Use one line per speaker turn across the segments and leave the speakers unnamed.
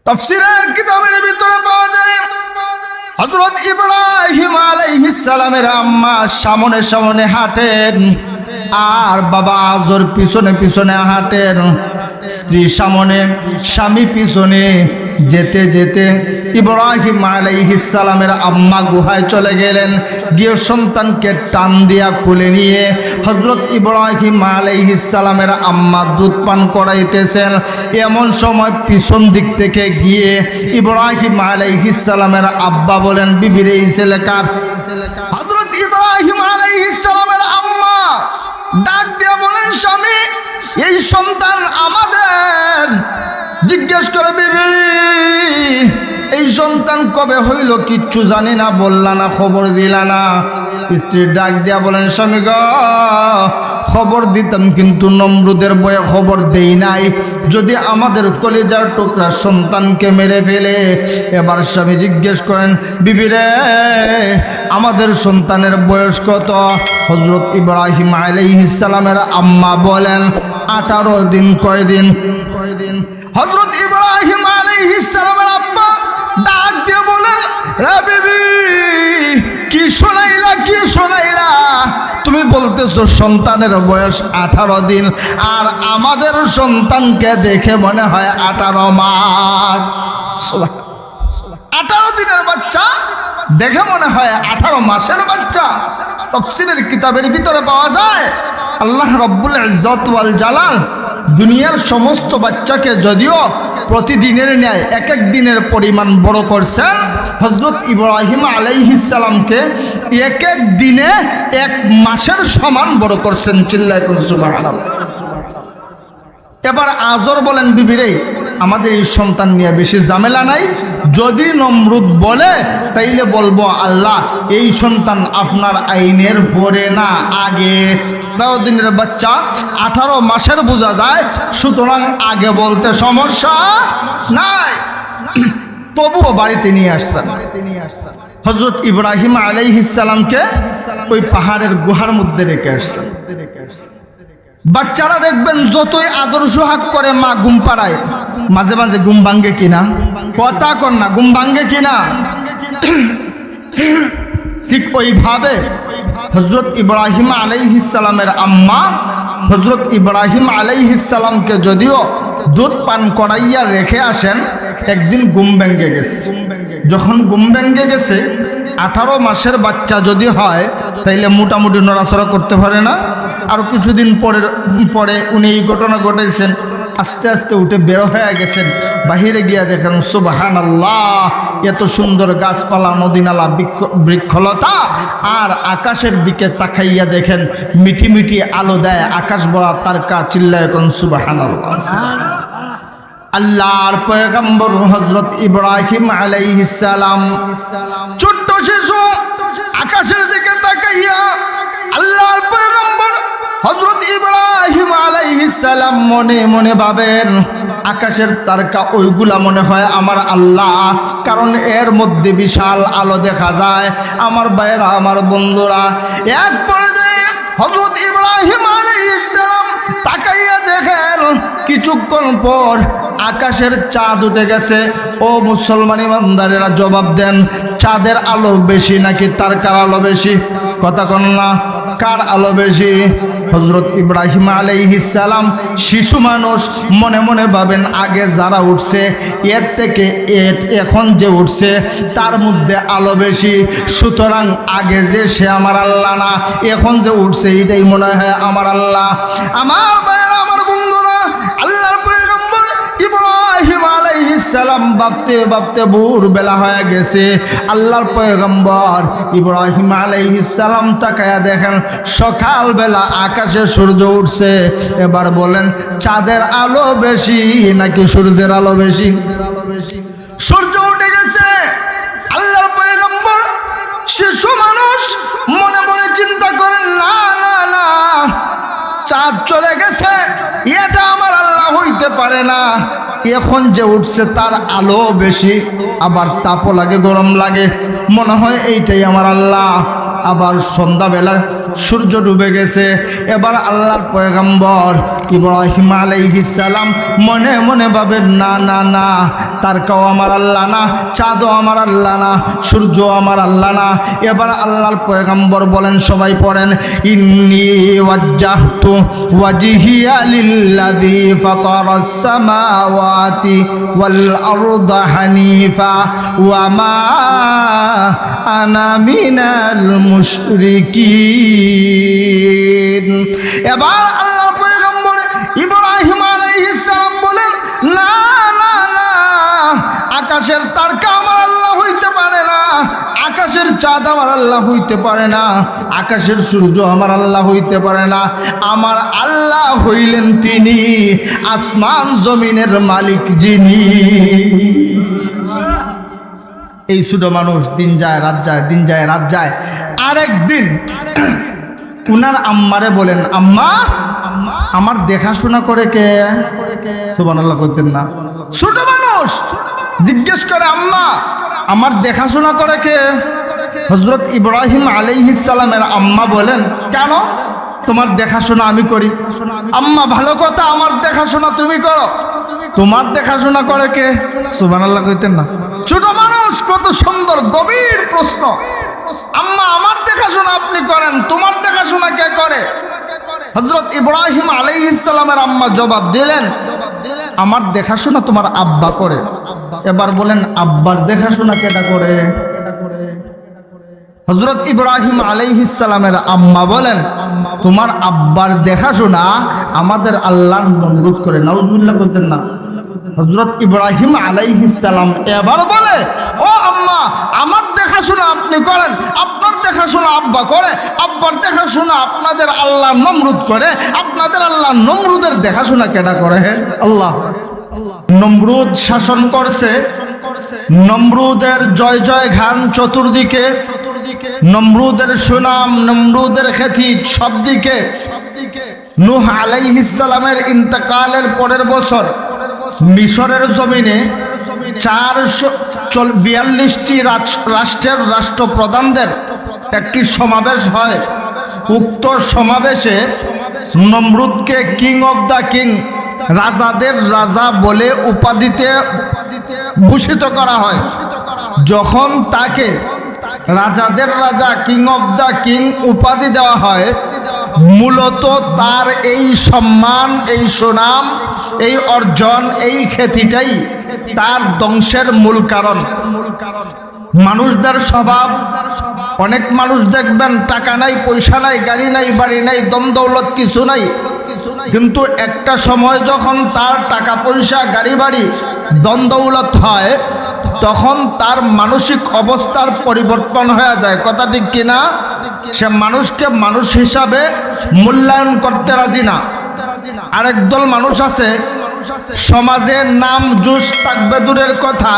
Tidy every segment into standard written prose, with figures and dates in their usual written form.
তাফসীরের কিতাবের ভিতরে পাওয়া যায় হযরত ইব্রাহিম আলাইহিস সালামের আম্মা সামনে সামনে হাঁটেন আর বাবা আজর পিছনে পিছনে হাঁটেন। স্ত্রী সামনে স্বামী পিছনে যেতে যেতে ইব্রাহিম আলাইহিস সালামের আম্মা গুহায় চলে গেলেন। গিয়ে সন্তানকে টান দিয়া কোলে নিয়ে হযরত ইব্রাহিম আলাইহিস সালামের আম্মা দুধ পান করাইতেছেন। এমন সময় পিছন দিক থেকে গিয়ে ইব্রাহিম আলাইহিস সালামের আব্বা বলেন, বিবিরে এই ছেলে কার? হযরত ইব্রাহিম আলাইহিস সালামের আম্মা ডাক দিয়া বলেন, স্বামী এই সন্তান আমাদের। জিজ্ঞেস করে, বিবি এই সন্তান কবে হইল? কিচ্ছু জানি না, বললা না, খবর দিলা না। স্ত্রী ডাক দিয়া বলেন, স্বামী গো খবর দিতাম কিন্তু নমরুদের বয়ে খবর দেই নাই, যদি আমাদের কলিজার টুকরা সন্তানকে মেরে ফেলে। এবার স্বামী জিজ্ঞেস করেন, বিবি রে আমাদের সন্তানের বয়স কত? হযরত ইব্রাহিম আলাইহিস সালামের আম্মা বলেন 18 দিন। কয়দিন? হযরত ইব্রাহিম আলাইহিস সালামের আব্বা ডাক দিয়ে বলেন, রে বিবি কি শোনাইলা, কি শোনাইলা? তুমি বলতেছো সন্তানের বয়স 18 দিন, আর আমাদের সন্তানকে দেখে মনে হয় 18 মাস। 18 দিনের বাচ্চা দেখে মনে হয় 18 মাসের বাচ্চা। তাফসীরের কিতাবের ভিতরে পাওয়া যায় আল্লাহ রাব্বুল ইজ্জত ওয়াল জালাল দুনিয়ার সমস্ত বাচ্চাকে যদিও প্রতিদিনের ন্যায় এক এক দিনের পরিমাণ বড় করছেন, হযরত ইব্রাহিম আলাইহিস সালামকে এক এক দিনে 1 মাসের সমান বড় করছেন। চিল্লায় কোন সুবহানাল্লাহ। এবার আজর বলেন, বিবিরে আমাদের এই সন্তান নিয়ে বেশি ঝামেলা নাই, যদি নমরুদ বলে তাইলে বলবো আল্লাহ এই সন্তান আপনার আইনের পরে না আগে। 12 দিনের বাচ্চা 18 মাসের বোঝা যায়, সুতরাং আগে বলতে সমস্যা নাই। তবুও বাড়িতে নিয়ে আসছেন। হযরত ইব্রাহিম আলাইহিস সালামকে ওই পাহাড়ের গুহার মধ্যে রেখে আসছেন। বাচ্চারা দেখবেন যতই আদর সোহাগ করে মা ঘুম পাড়ায়, মাঝে মাঝে ঘুম ভাঙ্গে কিনা? কথা কন না, ঘুম ভাঙ্গে কিনা? ঠিক ওইভাবে হযরত ইব্রাহিম আলাইহিস সালামের আম্মা হযরত ইব্রাহিম আলাইহিস সালামকে যদিও দুধ পান করাইয়া রেখে আসেন, একদিন ঘুম ভেঙে গেছে। যখন ঘুম ভেঙে গেছে, 18 মাসের বাচ্চা যদি হয় তাইলে মোটামুটি নড়াচড়া করতে পারে না। আর কিছুদিন পরে উনি এই ঘটনা ঘটাইছেন, আস্তে আস্তে উঠে বের হয়ে গেছেন। বাহিরে গিয়া দেখেন সুবহানাল্লাহ, এত সুন্দর গাছপালা, নদীনালা, বৃক্ষলতা, আর আকাশের দিকে তাকাইয়া দেখেন মিঠি মিঠি আলো দেয় আকাশ ভরা তারকা। চিল্লায় কোন সুবহানাল্লাহ। আল্লাহর পয়গম্বর হযরত ইব্রাহিম আলাইহিস সালাম ছোট্ট শিশু, আকাশের দিকে তাকাইয়া আল্লাহর পয়গম্বর হযরত ইব্রাহিম আলাইহিস সালাম মনে মনে ভাবেন আকাশের তারকা ওইগুলা মনে হয় আমার আল্লাহ, কারণ এর মধ্যে বিশাল আলো দেখা যায়। আমার ভাইয়েরা, আমার বন্ধুরা, এক পর্যায়ে হযরত ইব্রাহিম আলাইহিস সালাম তাকাইয়া দেখেন কিছুক্ষণ পর আকাশের চাঁদ উঠে গেছে। ও মুসলমান ইমানদারেরা জবাব দেন, চাঁদের আলো বেশি নাকি তারকার আলো বেশি? কথা কন না, কার আলো বেশি? হযরত ইব্রাহিম আলাইহিস সালাম শিশু মানুষ, মনে মনে ভাবেন আগে যারা উঠছে এর থেকে এখন যে উঠছে তার মধ্যে আলো বেশি, সুতরাং আগে যে সে আমার আল্লাহ না, এখন যে উঠছে এটাই মনে হয় আমার আল্লাহ। আমার ভাইয়েরা, আমার বন্ধুরা, আল্লাহর পয়গম্বর ইব্রাহিম আলাইহিস সালাম ভাবতে ভাবতে ভোর বেলা হয়ে গেছে। আল্লাহর পয়গম্বর ইব্রাহিম আলাইহিস সালাম তাকায়া দেখেন সকালবেলা আকাশে সূর্য উঠছে। এবার বলেন চাঁদের আলো বেশি নাকি সূর্যের আলো বেশি? সূর্য উঠে গেছে। আল্লাহর পয়গম্বর শিশু মানুষ মনে মনে চিন্তা করেন, না না না, চাঁদ চলে গেছে, এটা আমার আল্লাহ হইতে পারে না। এখন যে উঠছে তার আলো বেশি, আবার তাপও লাগে, গরম লাগে, মনে হয় এইটাই আমার আল্লাহ। আবার সন্ধ্যাবেলা সূর্য ডুবে গেছে। এবার আল্লাহর পয়গম্বর ইব্রাহিম আলাইহিস সালাম মনে মনে ভাবেন, না না না, তারকাও আমার আল্লাহ না, চাঁদও আমার আল্লাহ না, সূর্য আমার আল্লাহ না। এবার আল্লাহর পয়গম্বর বলেন, সবাই পড়েন, ইন্নী ওয়াজ্জাহতু ওয়াজহিয়া লিল্লাযী ফাতারাস সামাওয়াতি ওয়াল আরদা হানিফা ওয়া মা আনা মিনাল মুশরিকিন। এবার আল্লাহর পয়গম্বর ইব্রাহিম আলাইহিস সালাম বলেন, না না না, আকাশের তারকা আমার আল্লাহ হইতে পারে না, আকাশের চাঁদ আমার আল্লাহ হইতে পারে না, আকাশের সূর্য আমার আল্লাহ হইতে পারে না। আমার আল্লাহ হইলেন তিনি আসমান জমিনের মালিক যিনি। এই ছোট মানুষ দিন যায় রাত যায়, দিন যায় রাত যায়। আরেকদিন উনার আম্মারে বলেন, আম্মা আমার দেখাশোনা করে কে? সুবহানাল্লাহ করতেন না। ছোট মানুষ জিজ্ঞেস করে, আম্মা আমার দেখাশোনা করে কে? হযরত ইব্রাহিম আলাইহিস সালামের আম্মা বলেন, কেন তোমার দেখাশোনা আমি করি? আম্মা ভালো কথা, আমার দেখাশোনা তুমি করো, তোমার দেখাশোনা করে কে? সুবহানাল্লাহ কইতেন না। ছোট মানুষ, কত সুন্দর গভীর প্রশ্ন। আম্মা আমার দেখাশোনা আপনি করেন, তোমার দেখাশোনা কে করে? হযরত ইব্রাহিম আলাইহিস সালামের আম্মা জবাব দিলেন, আমার দেখাশোনা তোমার আব্বা করে। এবার বলেন, আব্বার দেখাশোনা কেটা করে? হযরত ইব্রাহিম আলাইহিস সালামের আম্মা বলেন, তোমার আব্বার দেখাশোনা আমাদের আল্লাহর নমরুদ করে। নাউজুবিল্লাহ বলতেন না। হযরত ইব্রাহিম আলাইহিস সালাম এবার বলে, ও আম্মা আমার দেখাশোনা আপনি করেন, আপনার দেখাশোনা আব্বা করে, আব্বার দেখাশোনা আপনাদের আল্লাহ নমরুদ করে। আপনাদের আল্লাহ নমরুদের দেখাশোনা কেডা করে? আল্লাহ। নমরুদ শাসন করছে, নমরুদের জয় জয় গান চতুর্দিকে, নমরুদের সুনাম, নমরুদের খ্যাতি সব দিকে। নূহ আলাইহিস সালামের ইন্তেকালের পরের বছর মিশরের জমিনে 442টি রাষ্ট্রের রাষ্ট্রপ্রধানদের একটি সমাবেশ হয়। উক্ত সমাবেশে নমরুদকে কিং অফ দ্য কিং, রাজাদের রাজা বলে উপাধিতে ভূষিত করা হয়। যখন তাকে রাজাদের রাজা, কিং অফ দ্য কিং উপাধি দেওয়া হয়, মূলত তার এই সম্মান, এই সুনাম, এই অর্জন, এই খ্যাতিটাই তার ধ্বংসের মূল কারণ। মানুষদের স্বভাব, অনেক মানুষ দেখবেন টাকা নাই, পয়সা নাই, গাড়ি নাই, বাড়ি নাই, দম দৌলত কিছু নাই, কিন্তু একটা সময় যখন তার টাকা পয়সা, গাড়ি বাড়ি, দম দৌলত হয়, তখন তার মানসিক অবস্থার পরিবর্তন হয়ে যায়। কথা ঠিক কিনা? সে মানুষকে মানুষ হিসাবে মূল্যায়ন করতে রাজি না। আরেক দল মানুষ আছে, সমাজে নাম যশ থাকবে দূরের কথা,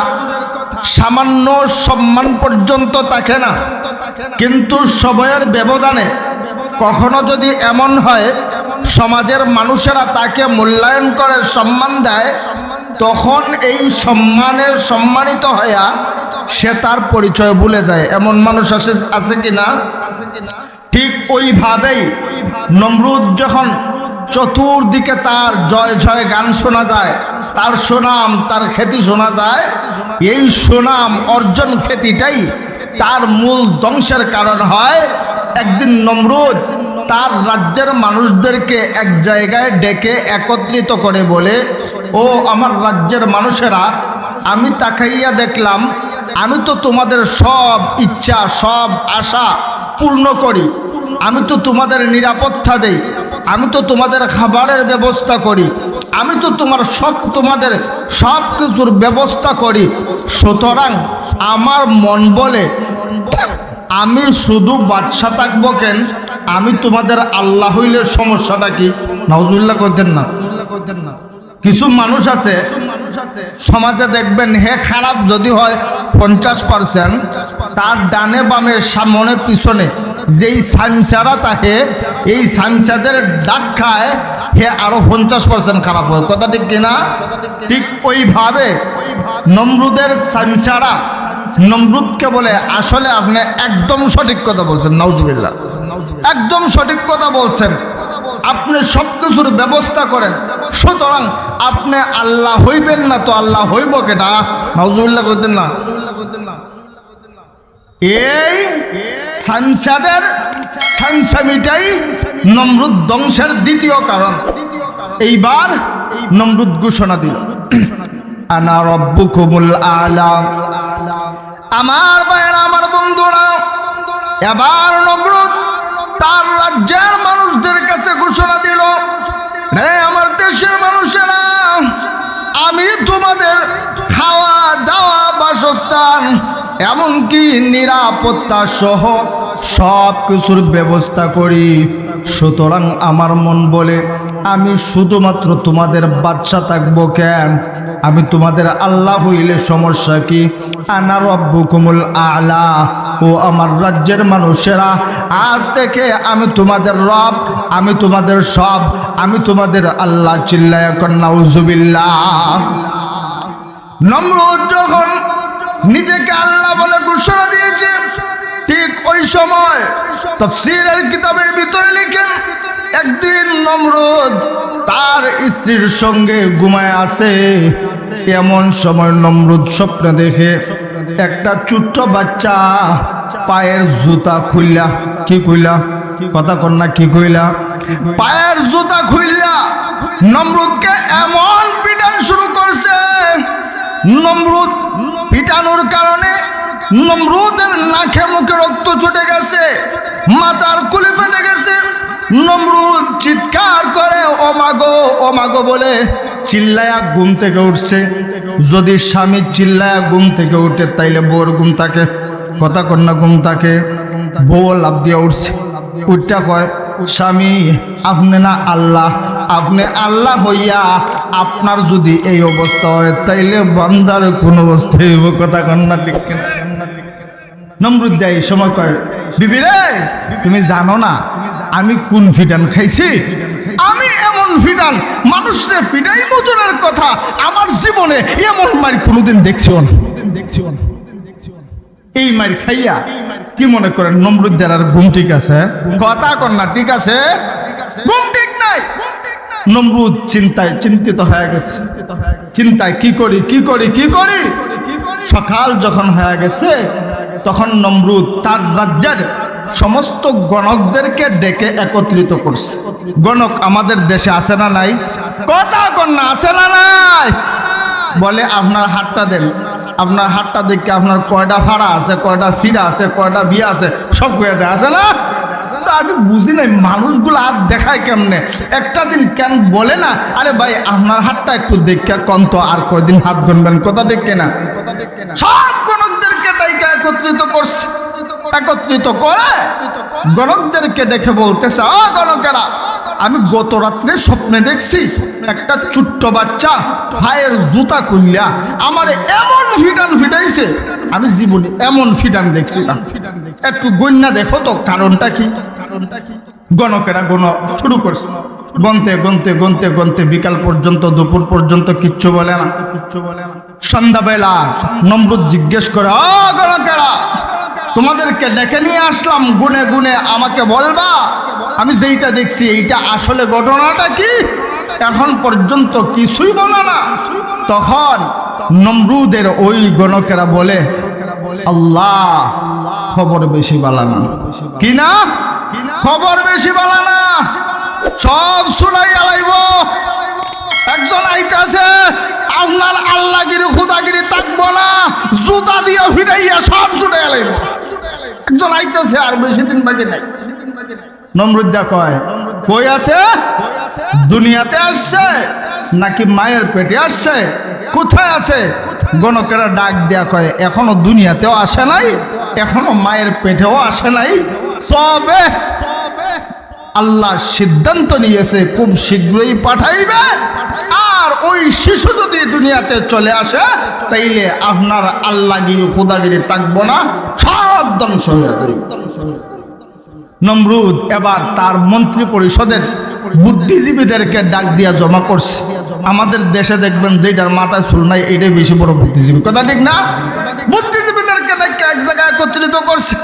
সামান্য সম্মান পর্যন্ত থাকে না। কিন্তু সময়ের ব্যবধানে কখনো যদি এমন হয় সমাজের মানুষেরা তাকে মূল্যায়ন করে, সম্মান দেয়, তখন এই সম্মানের সম্মানিত হইয়া সে তার পরিচয় ভুলে যায়। এমন মানুষ আছে কিনা? ঠিক ওইভাবেই নমরুদ যখন চতুর্দিকে তার জয় জয় গান শোনা যায়, তার সুনাম, তার খ্যাতি শোনা যায়, এই সুনাম অর্জন খ্যাতিটাই তার মূল ধ্বংসের কারণ হয়। একদিন নমরুদ তার রাজ্যের মানুষদেরকে এক জায়গায় ডেকে একত্রিত করে বলে, ও আমার রাজ্যের মানুষেরা, আমি তাকাইয়া দেখলাম আমি তো তোমাদের সব ইচ্ছা, সব আশা পূর্ণ করি, আমি তো তোমাদের নিরাপত্তা দেই, আমি তো তোমাদের খাবারের ব্যবস্থা করি, আমি তো তোমাদের সব কিছুর ব্যবস্থা করি। সুতরাং আমার মন বলে আমি শুধু বাদশা থাকবো কেন? আমি তোমাদের আল্লাহ হইলে সমস্যাটা কি? নাউজুবিল্লাহ করতেন না। কিছু মানুষ আছে সমাজে দেখবেন, হে খারাপ যদি হয় 50%, তার ডানে বামে সামনে পিছনে যেই সামসারা থাকে, এই সামসাদের ডাক খায়, হে আরো 50% খারাপ হয়। কথা ঠিক কিনা? ঠিক ওইভাবে নমরুদের সামসারা নমরুদকে বলে আসলে আপনি একদম সঠিক কথা বলছেন, নাউজুবিল্লাহ, একদম সঠিক কথা বলছেন, আপনি সবকিছুর ব্যবস্থা করেন, সুতরাং আপনি আল্লাহ হইবেন না তো আল্লাহ হইব কেটা? নাউজুবিল্লাহ করতেন না? এই সানসাদের সানসামিটাই নমরুদ ধ্বংসের দ্বিতীয় কারণ। এইবার নমরুদ ঘোষণা দিল, আনা রব্বুকুমুল আলা। আমার ভাইয়েরা, আমার বন্ধুরা, এবার নমরুদ তার রাজ্যের মানুষদের কাছে ঘোষণা দিল, রে আমার দেশের মানুষেরা, আমি তোমাদের খাওয়া দাওয়া, বাসস্থান, এমনকি নিরাপত্তা সহ সব কিছুর ব্যবস্থা করি। সুতরাং আমার মন বলে আমি শুধুমাত্র তোমাদের বাচ্চা থাকবো কেন? আমি তোমাদের আল্লাহ হইলে সমস্যা কি? আনা রব্বুকুমুল আলা। ও আমার রাজ্যের মানুষেরা, আজ থেকে আমি তোমাদের রব, আমি তোমাদের সব, আমি তোমাদের আল্লাহ। চিল্লায়া কর নাউজুবিল্লাহ। নমরুদ যখন নিজেকে আল্লাহ বলে ঘোষণা দিয়েছে, ঠিক ওই সময় তাফসীরের কিতাবের ভিতরে লিখেন, একদিন নমরুদ তার স্ত্রীর সঙ্গে ঘুমায় আছে। এমন সময় নমরুদ স্বপ্নে দেখে একটা ছোট্ট বাচ্চা পায়ের জুতা খুইলা, কি কইলা? কথা কর না, কি কইলা? পায়ের জুতা খুইলা নমরুদকে এমন পিটান শুরু করছে। নমরুদ পিটানোর কারণে নমরুদের নাকে মুখে রক্ত ছুটে গেছে, মাথার খুলি ফেটে গেছে। নমরুদ চিৎকার করে ও মাগো, ও মাগো বলে চিল্লায়া ঘুম থেকে উঠছে। যদি স্বামী চিল্লায়া ঘুম থেকে উঠে তাইলে বউর ঘুম থাকে, কথা কর না, ঘুম থাকে। বউ লাভ দিয়ে উঠছে, উঠটা কয়, স্বামী আপনি না আল্লাহ, আপনি আল্লাহ হইয়া আপনার যদি এই অবস্থা হয় তাইলে বান্দার কোন অবস্থা হইব, কথা কর না, ঠিক কিনা? নমরুদ দেয় এই সময় কয়, বিবি রে, তুমি জানো না আমি কোন ফিটান খাইছি? আমি এমন ফিটান, মানুষরে ফিটাই মজুরের কথা, আমার জীবনে এমন মার কোনোদিন দেখছিও না। এই মার খাইয়া কি মনে করেন নমরুদের আর ঘুম ঠিক আছে? কথা কর না, ঠিক আছে? ঘুম ঠিক নাই। নমরুদ চিন্তায় চিন্তিত হয়ে গেছে, চিন্তায় কি করি, কি করি, কি করি। সকাল যখন হয়ে গেছে তখন নমরুদ তার রাজ্যের সমস্ত গণকদেরকে ডেকে একত্রিত করছে। গণক আমাদের দেশে আছে না নাই? কথা কর না, আছে না নাই? বলে আপনার হাতটা দেন, আপনার হাতটা দেখে আপনার কয়টা ফাড়া আছে, কয়টা সিরা আছে, কয়টা বিয়া আছে, সব কয়ে দেয়, আছে না? আমি বুঝি নাই মানুষগুলো হাত দেখায় কেমনে। একটা দিন কেন বলে না, আরে ভাই আপনার হাতটা একটু দেখে কন্ত, আর কয়দিন হাত গুনবেন, কথা দেখে না? সব গণকদেরকে ডাইকা একত্রিত করছে। একত্রিত করে গণকদেরকে দেখে বলতেছে, ও গণকেরা, আমি গত রাত্রে স্বপ্নে দেখছি একটা ছোট্ট বাচ্চা ভাইয়ের জুতা খুললা আমারে এমন ফিটান ফিটাইছে, আমি জীবনে এমন ফিটান দেখছি না। একটু গণ্যা দেখো তো, কারণটা কি? গণকেরা গণ শুরু করছে, গনতে গনতে গনতে গনতে বিকাল পর্যন্ত, দুপুর পর্যন্ত কিচ্ছু বলে না। সন্ধ্যাবেলা নমরুদ জিজ্ঞেস করে, ও গণকেরা, তোমাদেরকে ডেকে নিয়ে আসলাম, গুনে গুনে আমাকে বলবা আমি যেইটা দেখছি এইটা আসলে ঘটনাটা কি? এখন পর্যন্ত কিছুই বলো না। তখন নমরুদের ওই গণকেরা বলে, আল্লাহ খবর বেশি বালানা। কি না? খবর বেশি বালানা, সব শুনাই আলাইব। একজন আইতাছে, আপনার আল্লাহগিরি খুদাগিরি থাকবো না, জুতা দিয়া ফিরাইয়া সব শুনে আলাইব। একজন আইতাছে, আর বেশি দিন বাকি নাই। নমরুদ্দা কয়, কই আছে? দুনিয়াতে আসছে নাকি মায়ের পেটে আসছে? কোথায় আছে? গণকেরা ডাক দেয়া কয়, এখনো দুনিয়াতেও আসে নাই, এখনো মায়ের পেটেও আসে নাই, তবে আল্লাহ সিদ্ধান্ত নিয়েছে খুব শীঘ্রই পাঠাইবে। আর ওই শিশু যদি দুনিয়াতে চলে আসে তাইলে আপনার আল্লাহগিরি খুদাগিরি থাকবো না, সব ধ্বংস হয়ে যাবে। নমরুদ এবার তার মন্ত্রী পরিষদের বুদ্ধিজীবীদেরকে ডাক দিয়া জমা করছে। আমাদের দেশে দেখবেন যেটার মাথায় চুল নাই এটাই বেশি বড় বুদ্ধিজীবী, কথা ঠিক না? বুদ্ধিজীবীদেরকে বাচ্চাটাকে এক জায়গায় একত্রিত করছে।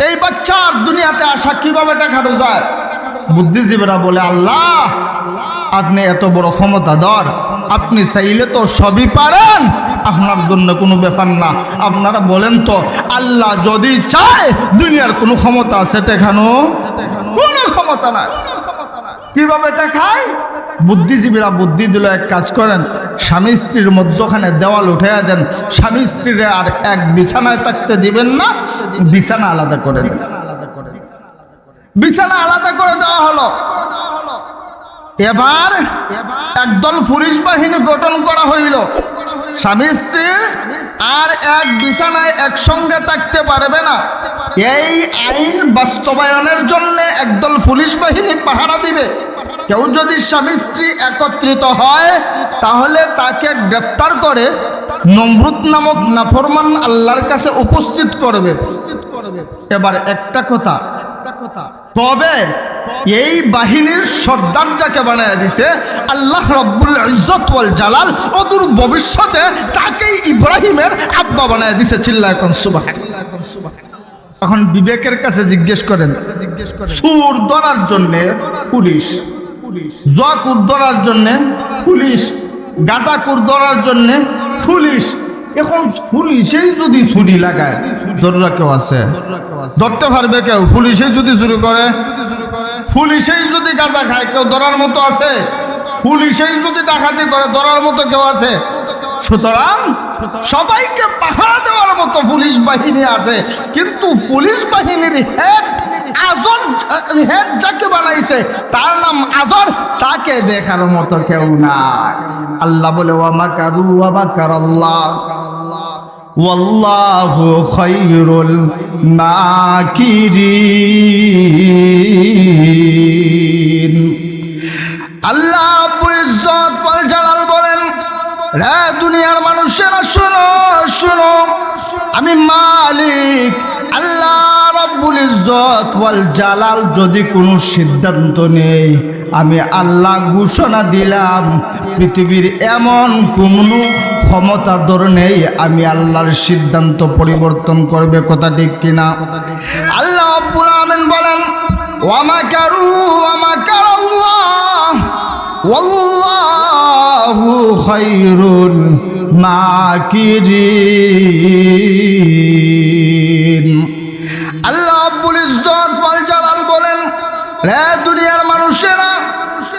এই বাচ্চার দুনিয়াতে আসা কিভাবে দেখানো যায়? বুদ্ধিজীবীরা বলে, আল্লাহ আপনি এত বড় ক্ষমতাধর, আপনি চাইলে তো সবই পারেন, আপনার জন্য কোনো ব্যাপার না। আপনারা বলেন তো, আল্লাহ যদি চায় দুনিয়ার কোনো ক্ষমতা আছে দেখানো? কোনো ক্ষমতা নাই। কিভাবে দেখায়? বুদ্ধিজীবীরা বুদ্ধি দিল, এক কাজ করেন, স্বামী স্ত্রীর মধ্যখানে দেওয়াল উঠাইয়া দেন, স্বামী স্ত্রীর আর এক বিছানায় থাকতে দিবেন না, বিছানা আলাদা করে দেন। বিছানা আলাদা করে দেওয়া হলো। এবার একদল পুলিশ বাহিনী গঠন করা হইল। স্বামী স্ত্রীর আর এক বিছানায় একসঙ্গে থাকতে পারবে না, এই আইন বাস্তবায়নের জন্য একদল পুলিশ বাহিনী পাহারা দিবে। কেউ যদি স্বামী স্ত্রী একত্রিত হয় তাহলে তাকে গ্রেফতার করে নমরুদ নামক নাফরমান আল্লাহর কাছে উপস্থিত করবে। এবার একটা কথা, তবে এই বাহিনীর সর্দার যাকে বানায় দিছে আল্লাহ রব্বুল ইজ্জত ওয়াল জালাল, অদূর ভবিষ্যতে তাকেই ইব্রাহিমের আব্বা বানায় দিছে। চিল্লায় কোন সুবহানাল্লাহ। এখন বিবেকের কাছে জিজ্ঞেস করেন, সুর ধরার জন্য পুলিশ, জোয়াকুর ধরার জন্য পুলিশ, গাঁজাকুর ধরার জন্য পুলিশ, এখন পুলিশেই যদি ছুরি লাগায় ধরা কেউ আছে? ধরতে পারবে কেউ? পুলিশেই যদি চুরি করে, পুলিশেই যদি গাঁজা খায় কেউ ধরার মতো আছে? পুলিশেই যদি ডাকাতি করে ধরার মতো কেউ আছে? সুতরাং সবাইকে পাহারা দেওয়ার মতো পুলিশ বাহিনী আছে, কিন্তু পুলিশ বাহিনীর হেড আজর, হেড যাকে বানাইছে তার নাম আজর, তাকে দেখার মতো কেউ নাই। আল্লাহ বলে, ওয়া মাকারু ওয়া মাকারাল্লাহ ওয়াল্লাহু খায়রুল মাকিরিন। আল্লাহ রাব্বুল ইজ্জত ওয়াল জালাল বলেন, রে দুনিয়ার মানুষেরা শোনো শোনো, আমি মালিক আল্লাহ রাব্বুল ইজ্জত ওয়াল জালাল যদি কোনো সিদ্ধান্ত নেই, আমি আল্লাহ ঘোষণা দিলাম পৃথিবীর এমন কোনো ক্ষমতাধর নেই আমি আল্লাহর সিদ্ধান্ত পরিবর্তন করবে। কথা ঠিক কিনা? আল্লাহ রাব্বুল আমিন বলেন, ওয়া মাকারু ওয়া মাকারাল্লাহ ওয়াল্লাহু খায়রুল মাকিরিন। আল্লাহ রাব্বুল ইজ্জত ওয়াল জালাল বলেন, রে দুনিয়ার মানুষেরা,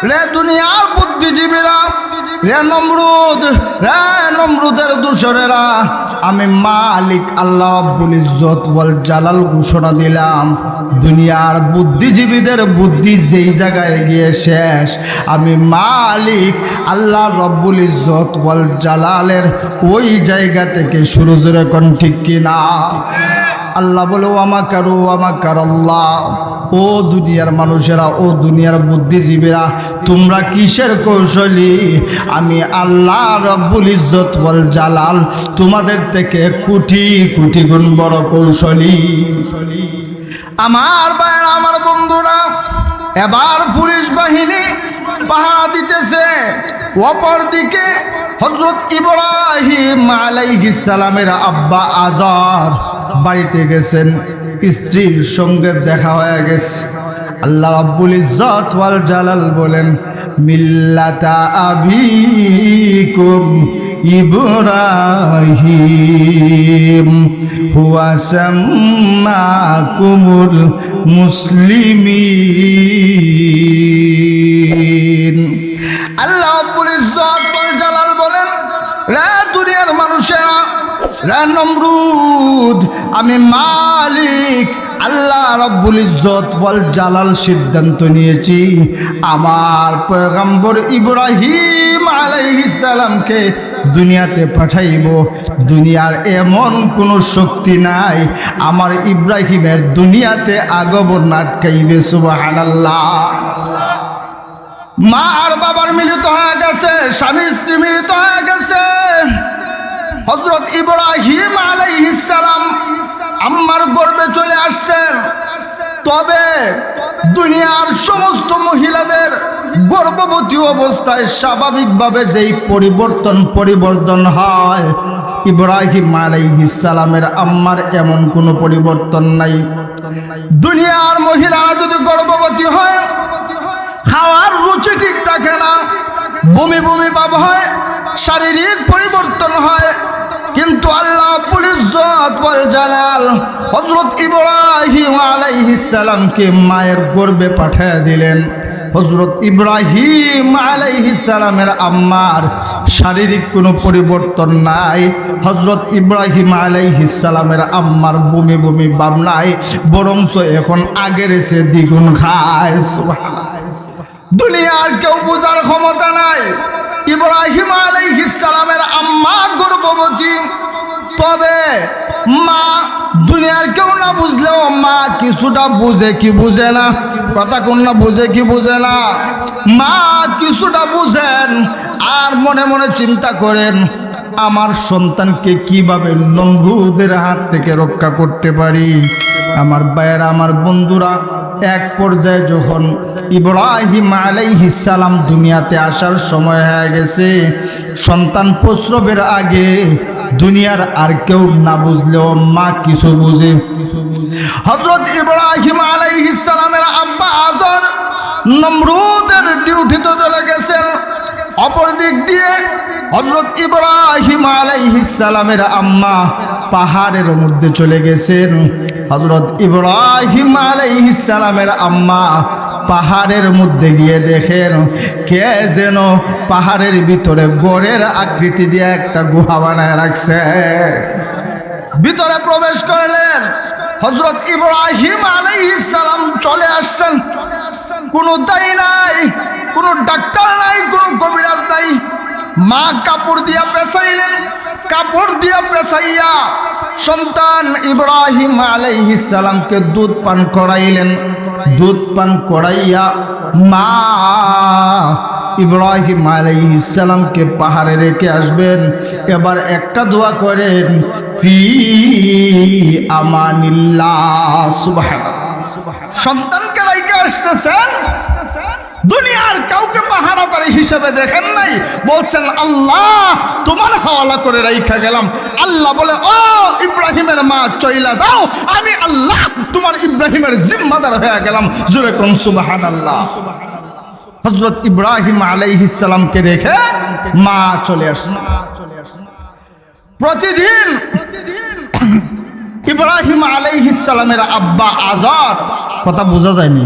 রে দুনিয়ার বুদ্ধিজীবীরা, রে নমরুদ, রে নমরুদের দূষরেরা, আমি মালিক আল্লাহ রাব্বুল ইজ্জত ওয়াল জালাল ঘোষণা দিলাম দুনিয়ার বুদ্ধিজীবীদের বুদ্ধি যেই জায়গায় গিয়ে শেষ, আমি মালিক আল্লাহ রাব্বুল ইজ্জত ওয়াল জালালের ওই জায়গা থেকে শুরু। জোরে কোন ঠিক কিনা? আল্লাহ বলে, ওয়া মাকারু ওয়া মাকারাল্লাহ, ও দুনিয়ার মানুষেরা, ও দুনিয়ার বুদ্ধিজীবীরা, তোমরা কিসের কৌশলী? আমি আল্লাহ রাব্বুল ইজ্জত ওয়াল জালাল তোমাদের থেকে কোটি কোটি গুণ বড় কৌশলী। আমার ভাইরা, আমার বন্ধুরা, এবার পুলিশ বাহিনী পাহারা দিতেছে। অপরদিকে হযরত ইব্রাহিম আলাইহিস সালামের আব্বা আজর বাড়িতে গেছেন, স্ত্রীর সঙ্গে দেখা হয়ে গেছে। আল্লাহ রাব্বুল ইজ্জত ওয়াল জালাল বলেন, মিল্লাতা আবিকুম ইব্রাহিম হুয়া সাম্মাকুমুল মুসলিমিন। আল্লাহ রাব্বুল ইজ্জত ওয়াল জালাল বলেন, রে দুনিয়ার মানুষেরা, রে নমরুদ, আমি মালিক আল্লাহ রাব্বুল ইজ্জত ওয়াল জালাল সিদ্ধান্ত নিয়েছি আমার পয়গম্বর ইব্রাহিম আলাইহিস সালামকে দুনিয়াতে পাঠাইব। দুনিয়ার এমন কোনো শক্তি নাই আমার ইব্রাহিমের দুনিয়াতে আগমন আটকাইবে। সুবহানাল্লাহ। মা আর বাবার মিলিত হয়ে গেছে, স্বামী স্ত্রী মিলিত হয়ে গেছে। হযরত ইব্রাহিম আলাইহিস সালাম আম্মার গর্ভে চলে আসছেন। তবে দুনিয়ার সমস্ত মহিলাদের গর্ভবতী অবস্থায় স্বাভাবিকভাবে যেই পরিবর্তন হয়, ইব্রাহিম আলাইহিস সালামের আম্মার এমন কোনো পরিবর্তন নাই। দুনিয়ার মহিলারা যদি গর্ভবতী হয়, খাওয়ার রুচি ঠিক থাকে না, বমি বমি ভাব হয়, শারীরিক পরিবর্তন হয়, কিন্তু আল্লাহ রাব্বুল ইজ্জত ওয়াল জালাল হযরত ইব্রাহিম আলাইহিস সালামকে মায়ের গর্ভে পাঠিয়ে দিলেন। হযরত ইব্রাহিম আলাইহিস সালামের আম্মার শারীরিক কোনো পরিবর্তন নাই। হযরত ইব্রাহিম আলাইহিস সালামের আম্মার বমি বমি ভাব নাই, বরঞ্চ এখন আগের চেয়ে দ্বিগুণ খায়। সুবহানাল্লাহ। দুনিয়ার কেউ বোঝার ক্ষমতা নাই। ইব্রাহিম আলাইহিস সালামের আম্মা গর্ভবতী, তবে মা দুনিয়ার কেউ না বুঝলেও মা কিছুটা বুঝে কি বুঝে না, কথা কোন না, বুঝে কি বুঝে না, মা কিছুটা বুঝেন আর মনে মনে চিন্তা করেন আমার সন্তানকে কিভাবে নমরুদের হাত থেকে রক্ষা করতে পারি। আমার ভাইয়েরা, আমার বন্ধুরা, এক পর্যায়ে যখন ইব্রাহিম আলাইহিস সালাম দুনিয়াতে আসার সময় হয়ে গেছে, সন্তান প্রসবের আগে দুনিয়ার আর কেউ না বুঝলেও মা কিছু বুঝে। হযরত ইব্রাহিম আলাইহিস সালামের আব্বা আজর নমরুদের ডিউটিতে চলে গেছেন। অপর দিক দিয়ে হযরত ইব্রাহিম আলাইহিস সালামের আম্মা পাহাড়ের মধ্যে চলে গেছেন। হযরত ইব্রাহিম আলাইহিস সালামের আম্মা পাহাড়ের মধ্যে গিয়ে দেখেন কে যেন পাহাড়ের ভিতরে গড়ের আকৃতি দিয়ে একটা গুহা বানায় রাখছে। ভিতরে প্রবেশ করলেন। হযরত ইব্রাহিম আলাইহিস সালাম চলে আসছেন। কোনো দায়ী নাই, কোনো ডাক্তার নাই, কোনো কবিরাজ নাই। মা কাপড় দিয়া পেঁচাইলেন, কাপড় দিয়া পেঁচাইয়া সন্তান ইব্রাহিম আলাইহিস সালামকে দুধ পান করাইলেন। দুধ পান করাইয়া মা ইব্রাহিম আলাইহিস সালামকে পাহাড়ে রেখে আসবেন। এবার একটা দোয়া করেন, ফি আমানিল্লাহ। সুবহানাল্লাহ। সন্তানকে রেখে আসতেছেন, দুনিয়ার কাউকে পাহারাদারি হিসেবে দেখেন নাই, বলছেন আল্লাহ তোমার হাওয়ালা করে রাইখা গেলাম। আল্লাহ বলে, ও ইব্রাহিমের মা চইলা যাও, আমি আল্লাহ তোমার ইব্রাহিমের জিম্মাদার হয়ে গেলাম। জোরে কোন সুবহানাল্লাহ। হযরত ইব্রাহিম আলাইহিস সালামকে রেখে মা চলে আসছে। প্রতিদিন ইব্রাহিম আলাইহিস সালামের আব্বা আজর, কথা বোঝা যায়নি,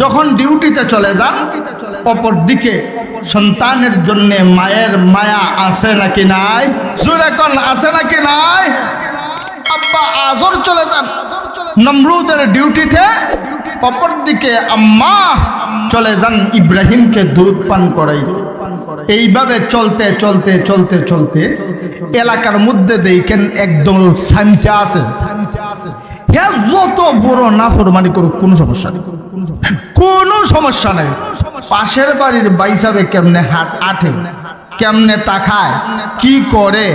যখন ডিউটিতে চলে যান, অপর দিকে সন্তানের জন্য মায়ের মায়া আছে নাকি নাই? জোরে কোন আছে নাকি নাই? আব্বা আজর চলে যান নমরুদের ডিউটিতে, অপর দিকে আম্মা চলে যান ইব্রাহিমকে দুধ পান করাইতে। এইভাবে চলতে চলতে চলতে চলতে এলাকার মধ্যে দেখেন একদম সামসা আছে। হ্যাঁ, যত বড় নাফরমানি করুক কোনো সমস্যা নেই, কোনো সমস্যা নেই। পাশের বাড়ির বাইসাবে কেমনে হাত আঠে, কেমনে তাকায়, কি করে,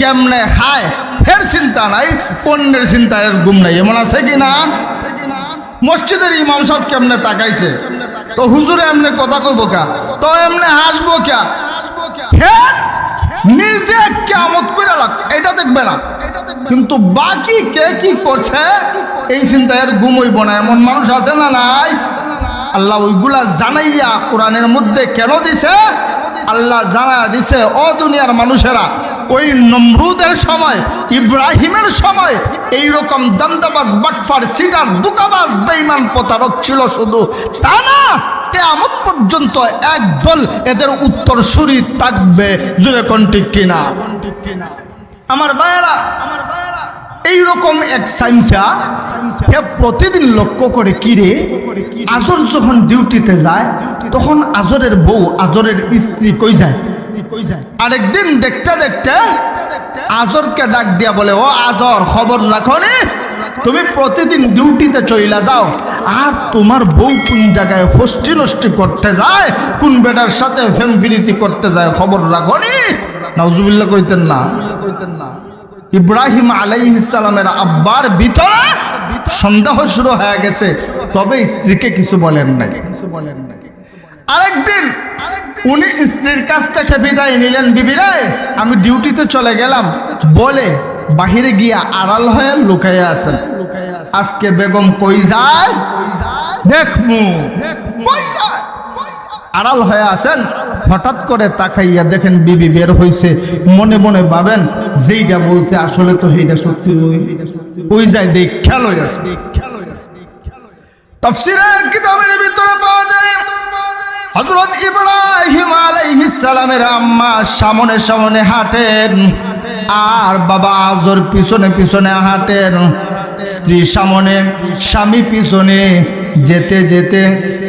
কেমনে খায়, ফের চিন্তা নাই, অন্যের চিন্তার ঘুম নাই। এমন আছে কি না? মসজিদের ইমাম সাহেব কেমনে তাকাইছে, তো হুজুরে এমনি কথা কইব কা, তো এমনি হাসবো কা, হ্যাঁ নিজে কিয়ামত কইরা লাগ এটা দেখবে না, কিন্তু বাকি কে কি করছে এই চিন্তায় ঘুম হইব না। এমন মানুষ আছে না নাই? আল্লাহ ওইগুলা জানাইয়া কোরআনের মধ্যে কেন দিছে? আল্লাহ জানা দিছে, ও দুনিয়ার মানুষেরা, ওই নমরুদের সময়, ইব্রাহিমের সময় এইরকম দান্দাবাজ, বাটফার, সিটার, দুকাবাজ, বেঈমান, প্রতারক ছিল শুধু তা না, কিয়ামত পর্যন্ত একদল এদের উত্তরসূরি থাকবে। জোরে কোন ঠিক কিনা? আমার ভাইয়েরা, এইরকম এক সাইন্সা প্রতিদিন লক্ষ্য করে, কিরে আজর যখন ডিউটিতে যায় তখন আজরের বউ, আজরের স্ত্রী কই যায়? আরেকদিন দেখতে দেখতে আজরকে ডাক দিয়া বলে, ও আজর, খবর রাখো নি, তুমি প্রতিদিন ডিউটিতে চইলা যাও, আর তোমার বউ কোন জায়গায় ফষ্টি নষ্টি করতে যায়, কোন বেটার সাথে ফ্যামিলিতি করতে যায়, খবর রাখো নি? নাউজুবিল্লাহ কইতেন না? ইব্রাহিম আলাইহিস সালামের আব্বার ভিতরে সন্দেহ শুরু হয়ে গেছে, তবে স্ত্রীকে কিছু বলেন নাই। আরেকদিন উনি স্ত্রীর কাছ থেকে বিদায় নিলেন, বিবিরে আমি ডিউটিতে চলে গেলাম বলে বাহিরে গিয়া আড়াল হয়ে লুকাইয়া আছেন। আজকে বেগম কই যায় দেখমু, কই যায় আড়াল হয়ে আছেন। হঠাৎ করে তাকাইয়া দেখেন বিবি বের হইছে। মনে মনে ভাবেন যেইটা বলছে আসলে তো সেইটা সত্যি, ওই যায় দেখ খেয়াল হয়ে আছে। তাফসীরের কিতাবের ভিতরে পাওয়া যায় হযরত ইব্রাহিম আলাইহিস সালামের আম্মা সামনে সামনে হাঁটেন আর বাবা আজর পিছনে পিছনে হাঁটেন। স্ত্রী সামনে স্বামী পিছনে। যেতে যেতে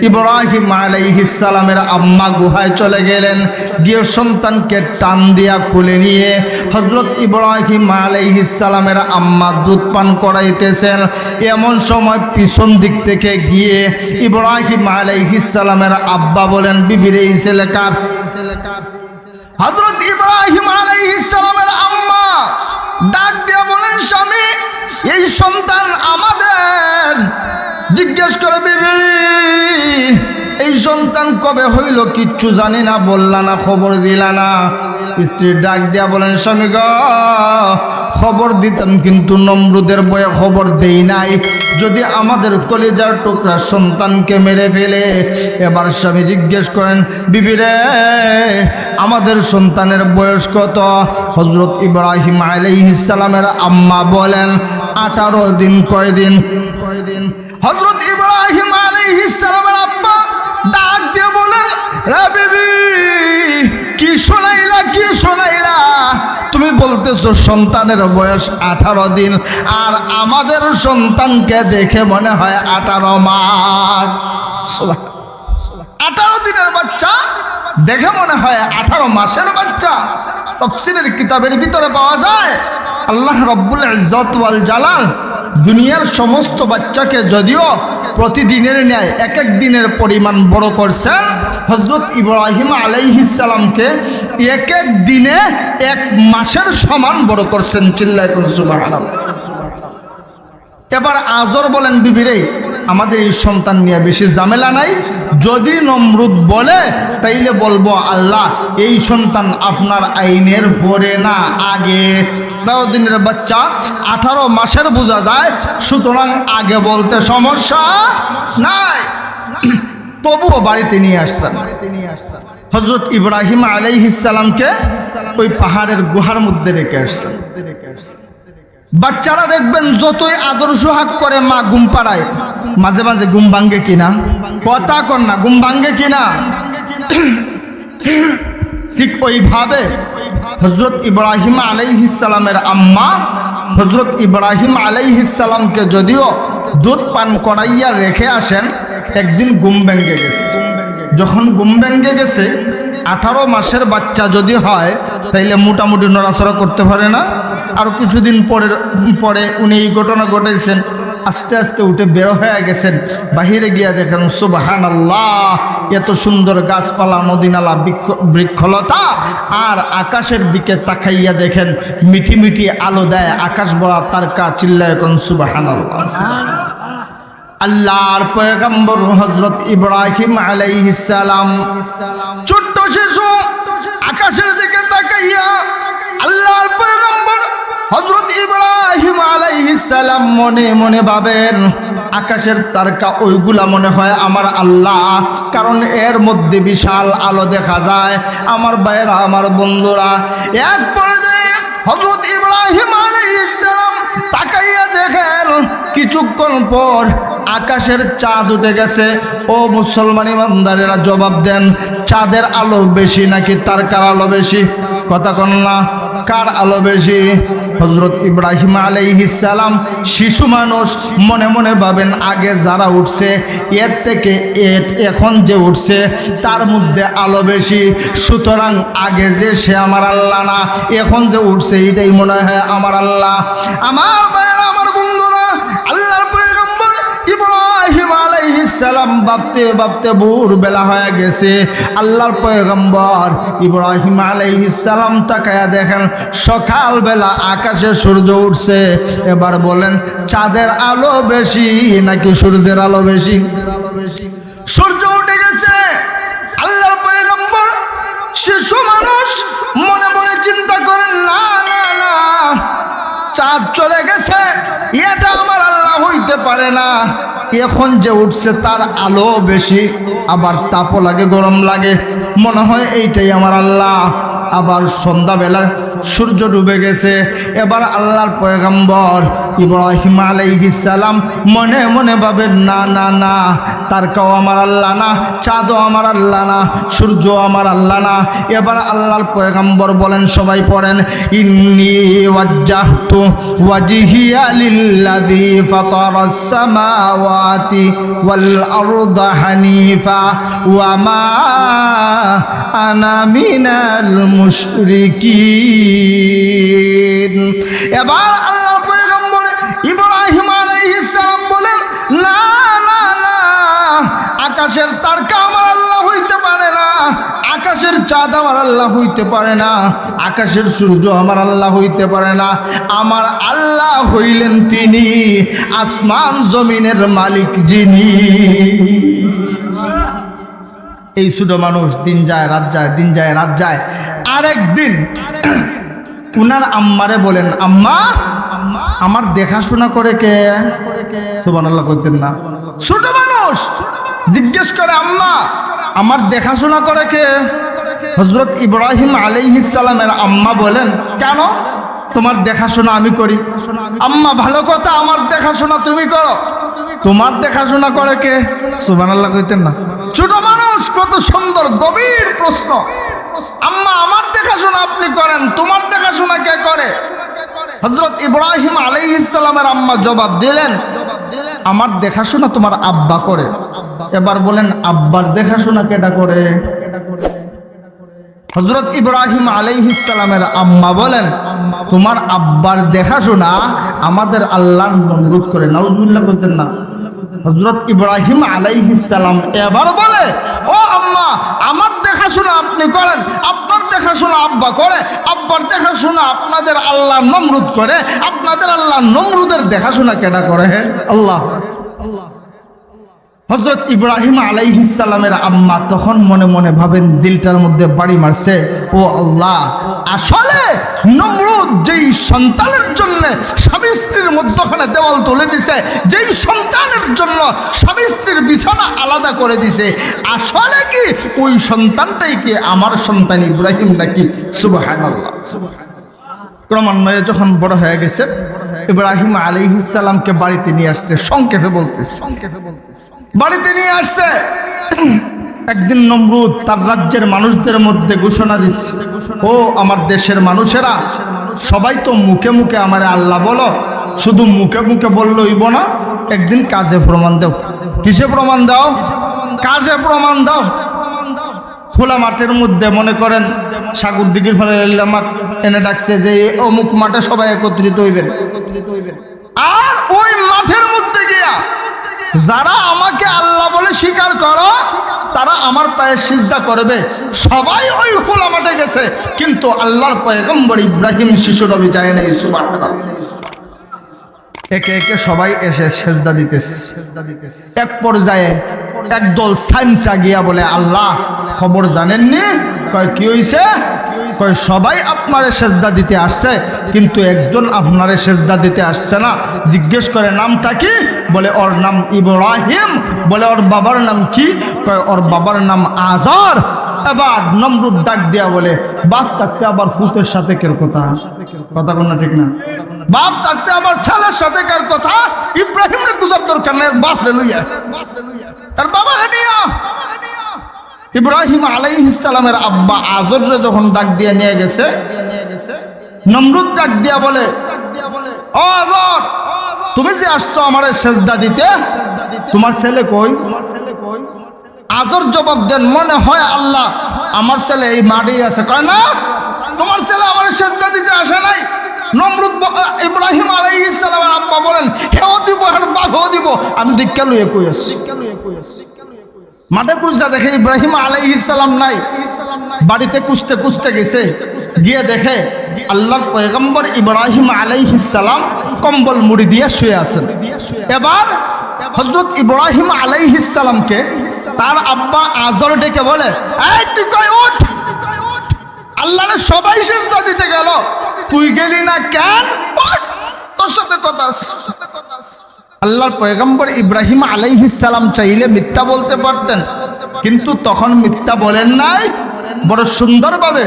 ইব্রাহিম আলাইহিস সালামের আম্মা গুহায় চলে গেলেন, গিয়ে সন্তানকে টান দিয়া কোলে নিয়ে হযরত ইব্রাহিম আলাইহিস সালামের আম্মা দুধ পান করাইতেছেন। এমন সময় পিছন দিক থেকে গিয়ে ইব্রাহিম আলাইহিস সালামের আব্বা বলেন, বিবিরে এই ছেলে কার? হযরত ইব্রাহিম আলাইহিস সালামের আম্মা ডাক দিয়ে বলেন, স্বামী এই সন্তান আমাদের। জিজ্ঞেস করে, বিবি এই সন্তান কবে হইল? কিচ্ছু জানি না, বললা না, খবর দিলা না। স্ত্রী ডাক দিয়া বলেন, স্বামী গো খবর দিতাম কিন্তু নমরুদের বয়ে খবর দেই নাই, যদি আমাদের কলিজার টুকরা সন্তানকে মেরে ফেলে। এবার স্বামী জিজ্ঞেস করেন, বিবি রে আমাদের সন্তানের বয়স কত? হযরত ইব্রাহিম আলাইহিস সালামের আম্মা বলেন 18 দিন। কয়দিন? হযরত ইব্রাহিম আলাইহিস সালামের আব্বা ডাক দিয়ে বলেন, রে বিবি কি শোনাইলা, কি শোনাইলা? তুমি বলতেছো সন্তানের বয়স 18 দিন আর আমাদের সন্তানকে দেখে মনে হয় 18 মাস। 18 দিনের বাচ্চা দেখে মনে হয় 18 মাসের বাচ্চা। তাফসীরের কিতাবের ভিতরে পাওয়া যায় আল্লাহ রাব্বুল ইজ্জত ওয়াল জালাল দুনিয়ার সমস্ত বাচ্চাকে যদিও প্রতিদিনের ন্যায় এক এক দিনের পরিমাণ বড় করছেন, হযরত ইব্রাহিম আলাইহিস সালামকে এক এক দিনে 1 মাসের সমান বড় করছেন। চিল্লায় কোন সুবহানাল্লাহ। এবার আজর বলেন, বিবিরে আমাদের এই সন্তান নিয়ে বেশি ঝামেলা নাই, যদি নমরুদ বলে তাইলে বলবো আল্লাহ এই সন্তান আপনার আইনের পরে না আগে। 18 দিনের বাচ্চা 18 মাসের বোঝা যায়, সুতরাং আগে বলতে সমস্যা নাই। তবুও বাড়িতে নিয়ে আসছেন। হযরত ইব্রাহিম আলাইহিস সালামকে ওই পাহাড়ের গুহার মধ্যে রেখে আসছেন। বাচ্চারা দেখবেন যতই আদর সোহাগ করে মা ঘুম পাড়ায়, মাঝে মাঝে ঘুম ভাঙ্গে কিনা? কথা কন না, ঘুম ভাঙ্গে কিনা? ঠিক ওইভাবে হযরত ইব্রাহিম আলাইহিস সালামের আম্মা হযরত ইব্রাহিম আলাইহিস সালামকে যদিও দুধ পান করাইয়া রেখে আসেন, একদিন ঘুম ভেঙে গেছে। যখন ঘুম ভেঙে গেছে, 18 মাসের বাচ্চা যদি হয় তাইলে মোটামুটি নড়াচড়া করতে পারে না। আর কিছুদিন পরে উনি এই ঘটনা ঘটাইছেন, আস্তে আস্তে উঠে বের হয়ে গেছেন। বাহিরে গিয়া দেখেন সুবহানাল্লাহ, এত সুন্দর গাছপালা, নদীনালা, বৃক্ষলতা, আর আকাশের দিকে তাকাইয়া দেখেন মিঠি মিঠি আলো দেয় আকাশ ভরা তারকা। চিল্লায় কোন সুবহানাল্লাহ। আল্লাহর পয়গম্বর হযরত ইব্রাহিম আলাইহিস সালাম ছোট্ট শিশু, আকাশের দিকে তাকাইয়া আল্লাহর পয়গম্বর হযরত ইব্রাহিম আলাইহিস সালাম মনে মনে ভাবেন আকাশের তারকা ওইগুলা মনে হয় আমার আল্লাহ, কারণ এর মধ্যে বিশাল আলো দেখা যায়। আমার ভাইরা, আমার বন্ধুরা, এক পর্যায়ে হযরত ইব্রাহিম আলাইহিস সালাম তাকাইয়া দেখেন কিছুক্ষণ পর আকাশের চাঁদ উঠে গেছে। ও মুসলমান ইমানদারেরা জবাব দেন, চাঁদের আলো বেশি নাকি তারকার আলো বেশি? কথা কন না, কার আলো বেশি? হযরত ইব্রাহিম আলাইহিস সালাম শিশু মানুষ, মনে মনে ভাবেন আগে যারা উঠছে এর থেকে এখন যে উঠছে তার মধ্যে আলো বেশি, সুতরাং আগে যে সে আমার আল্লাহ না, এখন যে উঠছে এটাই মনে হয় আমার আল্লাহ। আমার ভাইয়েরা, আমার বন্ধুরা, আল্লাহর পয়গম্বর ইব্রাহিম আলাইহিস সালাম ভাবতে ভাবতে ভোর বেলা হয়ে গেছে। আল্লাহর পয়গম্বর ইব্রাহিম আলাইহিস সালাম তাকায়া দেখেন সকাল বেলা আকাশে সূর্য উঠছে। এবার বলেন চাঁদের আলো বেশি নাকি সূর্যের আলো বেশি? সূর্য উঠে গেছে, চাঁদ চলে গেছে, এটা আমার আল্লাহ হইতে পারে না। এখন যে উঠছে তার আলো বেশি, আবার তাপও লাগে, গরম লাগে, মনে হয় এইটাই আমার আল্লাহ। আবার সন্ধ্যাবেলা সূর্য ডুবে গেছে, এবার আল্লাহর পয়গম্বর ইব্রাহিম আলাইহিস সালাম মনে মনে ভাবেন, না না না, তারকাও আমার আল্লাহ না, চাঁদও আমার আল্লাহ না, সূর্য আমার আল্লাহ না। এবার আল্লাহর পয়গম্বর বলেন, সবাই পড়েন, ইন্নী ওয়াজ্জাহতু ওয়াজহিয়া লিল্লাযী ফাতারাস সামাওয়াতি ওয়াল আরদা হানিফা ওয়া মা আনা মিনাল মুশরিকিন। এবার আল্লাহর পয়গম্বর ইব্রাহিম আলাইহিস সালাম বলেন, না না না, আকাশের তারকা আমার আল্লাহ হইতে পারে না, আকাশের চাঁদ আমার আল্লাহ হইতে পারে না, আকাশের সূর্য আমার আল্লাহ হইতে পারে না। আমার আল্লাহ হইলেন তিনি আসমান জমিনের মালিক যিনি। এই ছোট মানুষ দিন যায় রাত যায়, দিন যায় রাত যায়। আরেকদিন উনার আম্মারে বলেন, আম্মা আমার দেখাশোনা করে কে? সুবহানাল্লাহ কইতেন না। ছোট মানুষ জিজ্ঞেস করে, আম্মা আমার দেখাশোনা করে কে? হযরত ইব্রাহিম আলাইহিস সালামের আম্মা বলেন, কেন? তোমার দেখাশোনা আমি করি। আম্মা ভালো কথা, আমার দেখাশোনা তুমি করো। তোমার দেখাশোনা করে কে? সুবহানাল্লাহ কইতেন না। ছোট মানুষ, কত সুন্দর গভীর প্রশ্ন। আম্মা আমার দেখাশোনা আপনি করেন, তোমার দেখাশোনা কে করে? হযরত ইব্রাহিম আলাইহিস সালামের আম্মা জবাব দিলেন, আমার দেখাশোনা তোমার আব্বা করে। এবার বলেন, আব্বার দেখাশোনা কেটা করে? হযরত ইব্রাহিম আলাইহিস সালামের আম্মা বলেন, তোমার আব্বার দেখাশোনা আমাদের আল্লাহর নমরুদ করে। নাউজুবিল্লাহ বলতেন না। হযরত ইব্রাহিম আলাইহিস সালাম এবার বলে, ও আম্মা আমার দেখাশোনা আপনি করেন, আপনার দেখাশোনা আব্বা করে, আব্বার দেখাশোনা আপনাদের আল্লাহ নমরুদ করে। আপনাদের আল্লাহ নমরুদের দেখাশোনা কেডা করে? আল্লাহ। হযরত ইব্রাহিম আলাইহিস সালামের আম্মা তখন মনে মনে ভাবেন, দিলটার মধ্যে বাড়ি মারছে, ও আল্লাহ, আসলে নমরুদ যেই সন্তানের জন্য স্বামী স্ত্রীর মধ্যখানে দেওয়াল তুলে দিছে, যেই সন্তানের জন্য স্বামী স্ত্রীর বিছানা আলাদা করে দিছে, আসলে কি ওই সন্তানটাই কি আমার সন্তান ইব্রাহিম নাকি? সুবহানাল্লাহ। ক্রমান্বয়ে যখন বড় হয়ে গেছে, ইব্রাহিম আলাইহিস সালামকে বাড়িতে নিয়ে আসছে। সংক্ষেপে বলতেছে, বাড়িতে নিয়ে আসছে। একদিন নমরুদ তার রাজ্যের মানুষদের মধ্যে ঘোষণা দিচ্ছে, ও আমার দেশের মানুষেরা, সবাই তো মুখে মুখে আমারে আল্লাহ বলো, শুধু মুখে মুখে বললে হইব না, একদিন কাজে প্রমাণ দাও। কিসে প্রমাণ দাও? কাজে প্রমাণ দাও। খোলা মাঠের মধ্যে, মনে করেন সাগর দিঘির ফলে মাঠ এনে ডাকছে যে অমুক মাঠে সবাই একত্রিত হইবেন, আর ওই মাঠের মধ্যে গিয়া যারা আমাকে আল্লাহ বলে স্বীকার করো তারা আমার পায়ে সিজদা করবে। সবাই ওই খোলা মাঠে গেছে, কিন্তু আল্লাহর পয়গম্বর ইব্রাহিম শিশু নবী যায় নাই। সুবহানাল্লাহ। একে একে সবাই এসে সেজদা দিতেছে। এক পর্যায়ে একদল সাইন্সা গিয়া বলে, আল্লাহ খবর জানেননি? কয় কি হইছে? কয় সবাই আপনারে সেজদা দিতে আসছে, কিন্তু একজন আপনারে সেজদা দিতে আসছে না। জিজ্ঞেস করে নামটা কি? বলে ওর নাম ইব্রাহিম। বলে ওর বাবার নাম কি? কয় ওর বাবার নাম আজর। এবার নমরুদ ডাক দিয়া বলে, বাপ থাকতে আবার ফুতের সাথে কের কথা? কথা কোন না, ঠিক না? বাপ থাকতে আবার ছেলের সাথে কার কথা? ইব্রাহিমের গুজার দরকার নেই, বাপ রে লইয়া, তার বাবা নিয়া। ইব্রাহিম আলাইহিস সালামের আব্বা আজররে যখন ডাক দিয়ে নিয়ে গেছে, নমরুদ ডাক দিয়া বলে, ও আজর, তুমি যে আসছো আমারে সেজদা দিতে, তোমার ছেলে কই? আজর জবাব দেন, মনে হয় আল্লাহ আমার ছেলে এই মাঠেই আছে। কয় না, তোমার ছেলে আমারে সেজদা দিতে আসে নাই। নমরুদ ইব্রাহিম আলাইহিস সালামের আব্বা বলেন, হেও দিব আর বাপও দিব, আমি দীক্ষা লইয়ে কই আসছি। মাঠে খুঁজতে দেখে ইব্রাহিম আলাইহিস সালাম নাই। বাড়িতে খুঁজতে খুঁজতে গেছে, গিয়ে দেখে আল্লাহর পয়গম্বর ইব্রাহিম আলাইহিস সালাম কম্বল মুড়ি দিয়ে শুয়ে আছেন। এবার হযরত ইব্রাহিম আলাইহিস সালামকে তার আব্বা আজর ডেকে বলে, এই তুই কই উঠ, আল্লাহরে সবাই সিজদা দিতে গেল, তুই গেলি না কেন? আল্লাহর পয়গম্বর ইব্রাহিম আলাইহিস সালাম চাইলে মিথ্যা বলতে পারতেন, কিন্তু তখন মিথ্যা বলেন নাই, বড় সুন্দরভাবে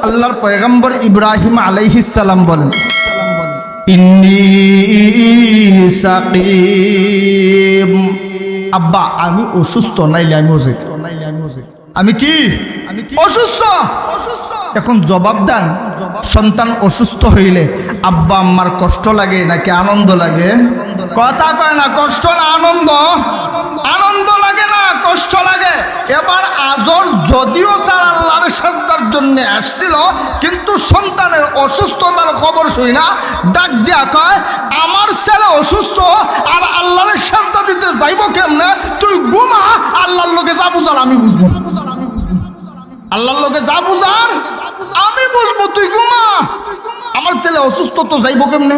আল্লাহর পয়গম্বর ইব্রাহিম আলাইহিস সালাম বলেন, ইন্নী সাকিম, আব্বা আমি অসুস্থ, নাইলে আমি অসুস্থ, আমি কি অসুস্থ। এখন জবাব দেন, সন্তান অসুস্থ হইলে আব্বা আম্মার কষ্ট লাগে নাকি আনন্দ লাগে? কথা কয় না, কষ্ট না আনন্দ? আনন্দ লাগে না, কষ্ট লাগে। এবার আজর যদিও তার আল্লাহর সাজদার জন্য আসছিল, কিন্তু সন্তানের অসুস্থতার খবর শুই না ডাক দিয়া কয়, আমার ছেলে অসুস্থ আর আল্লাহর সাজদা দিতে যাইব কেমনে? তুই ঘুমা, আল্লাহর লোকে যা বুঝার আমি বুঝবো, আল্লাহর লোকে যা বুঝার আমি বুঝবো, তুই ঘুমা, আমার ছেলে অসুস্থ তো যাইব কেমনে?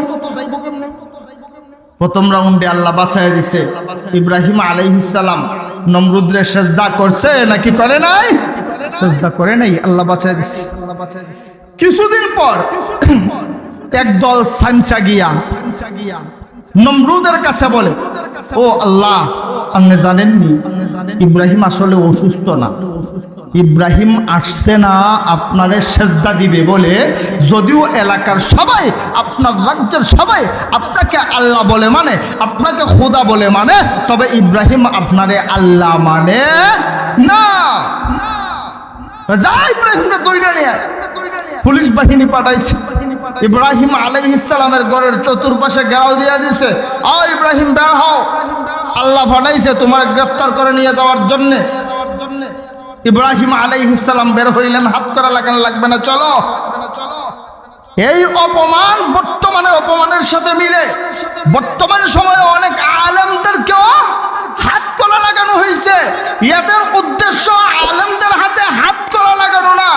প্রথম রাউন্ডে আল্লাহ বাঁচায় দিছে। ইব্রাহিম আলাইহিস সালাম নমরুদের সেজদা করছে নাকি করে নাই? সেজদা করে নাই, আল্লাহ বাঁচায় দিছে। কিছুদিন পর একদল সাইনসা গিয়া নমরুদের কাছে বলে, ও আল্লাহ, আপনি জানেননি ইব্রাহিম আসলে অসুস্থ না, ইব্রাহিম আসছে না আপনারে সেজদা দিবে বলে। যদিও এলাকার সবাই, আপনার রাজ্যের সবাই আপনাকে আল্লাহ বলে মানে, আপনাকে খোদা বলে মানে, তবে ইব্রাহিম আপনারে আল্লাহ মানে না। যা ইব্রাহিমকে দইরা নিয়ে পুলিশ বাহিনী পাঠাইছে। ইব্রাহিম আলাইহিস সালামের ঘরের চতুর্পাশে ঘেরাও দিয়া দিছে, ও ইব্রাহিম বের হও, আল্লাহ পাঠাইছে তোমার গ্রেফতার করে নিয়ে যাওয়ার জন্য। ইব্রাহিম আলাইহিস সালাম বের হইলেন, হাত করা লাগবে না, চলো। এই অপমান বর্তমানের অপমানের সাথে মিলে বর্তমান সময়ে অনেক আলেমদেরকেও হাত করা লাগানো হয়েছে। এদের উদ্দেশ্য আলেমদের হাতে হাত করা লাগানো না,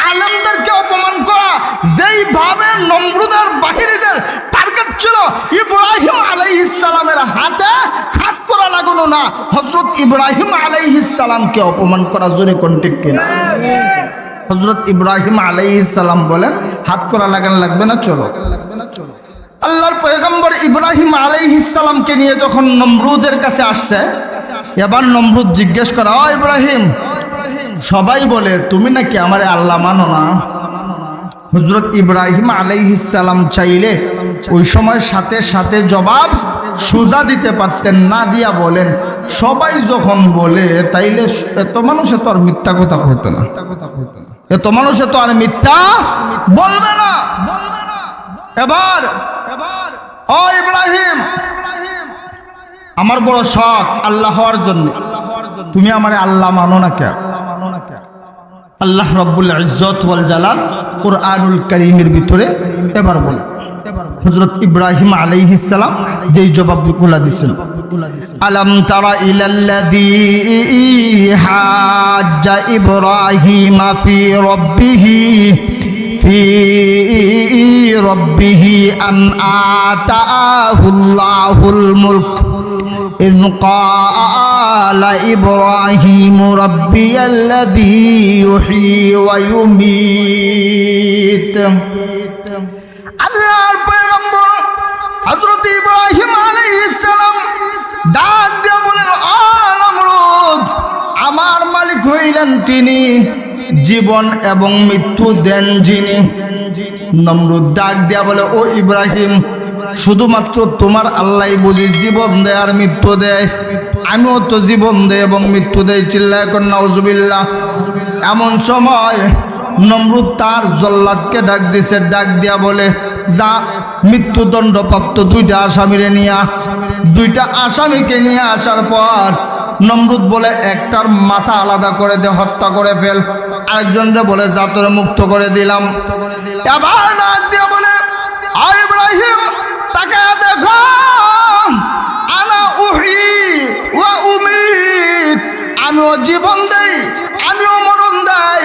আলেমদেরকে অপমান করা। যেইভাবে নমরুদের বাহিনীদের টার্গেট ছিল ইব্রাহিম আলাইহিস সালামের হাতে হাত করা লাগানো না, হযরত ইব্রাহিম আলাইহিস সালামকে অপমান করা। জোরে কোন ঠিক কিনা? হযরত ইব্রাহিম আলাইহিস সালাম বলেন, হাত করা লাগবে না, চলো। আল্লাহর পয়গম্বর ইব্রাহিম আলাইহিস সালামকে নিয়ে যখন নমরুদের কাছে আসছে, এবার নমরুদ জিজ্ঞেস করা, ও ইব্রাহিম, সবাই বলে তুমি নাকি আমারে আল্লাহ মানো না। হযরত ইব্রাহিম আলাইহিস সালাম চাইলে ওই সময় সাথে সাথে জবাব সোজা দিতে পারতেন, না দিয়া বলেন, সবাই যখন বলে তাইলে এত মানুষে তো আর মিথ্যা কথা কইতো না, এত মানুষে তো আর মিথ্যা বলবে না। এবার ও ইব্রাহিম, আমার বড় শখ আল্লাহ হওয়ার জন্য, তুমি আমারে আল্লাহ মানো না কে? আল্লাহ রাব্বুল ইজ্জত ওয়াল জালাল কুরআনুল কারীমের ভিতরে এবার বলে, হযরত ইব্রাহিম আলাইহিস সালাম যেই জবাবগুলো দিয়েছেন, আলাম তারা ইলাল্লাযী হাজ্জা ইব্রাহিম ফি রব্বিহি আন আতাহুল্লাহুল মুলক إذ قال إبراهيم ربي الذي يحيي ويميت। আল্লাহর পয়গম্বর হযরত ইব্রাহিম আলাইহিস সালাম ডাক দিয়ে বলেন, ও নমরুদ, আমার মালিক হইলেন তিনি, জীবন এবং মৃত্যু দেন যিনি। নমরুদ ডাক দিয়া বলে, ও ইব্রাহিম, শুধুমাত্র তোমার আল্লাহই বুঝি জীবন দেয় আর মৃত্যু দেয়, আমিও তো জীবন দেয় এবং মৃত্যু দেয়। চিল্লায় কর নাউজুবিল্লাহ। এমন সময় নমরুদ তার জল্লাদকে ডাক দিছে, ডাক দিয়া বলে, যা মৃত্যুদণ্ডপ্রাপ্ত দুইটা আসামিরে নিয়ে, দুইটা আসামিকে নিয়ে আসার পর নমরুদ বলে, একটার মাথা আলাদা করে দে, হত্যা করে ফেল। আরেকজনরে বলে, যা তোরে মুক্ত করে দিলাম। এবার ডাক দিয়া বলে, ও ইব্রাহিম, তাকে দেখো, আনা উহি ওয়া উমিত, আমিও জীবন দেই আমিও মরণ দেই।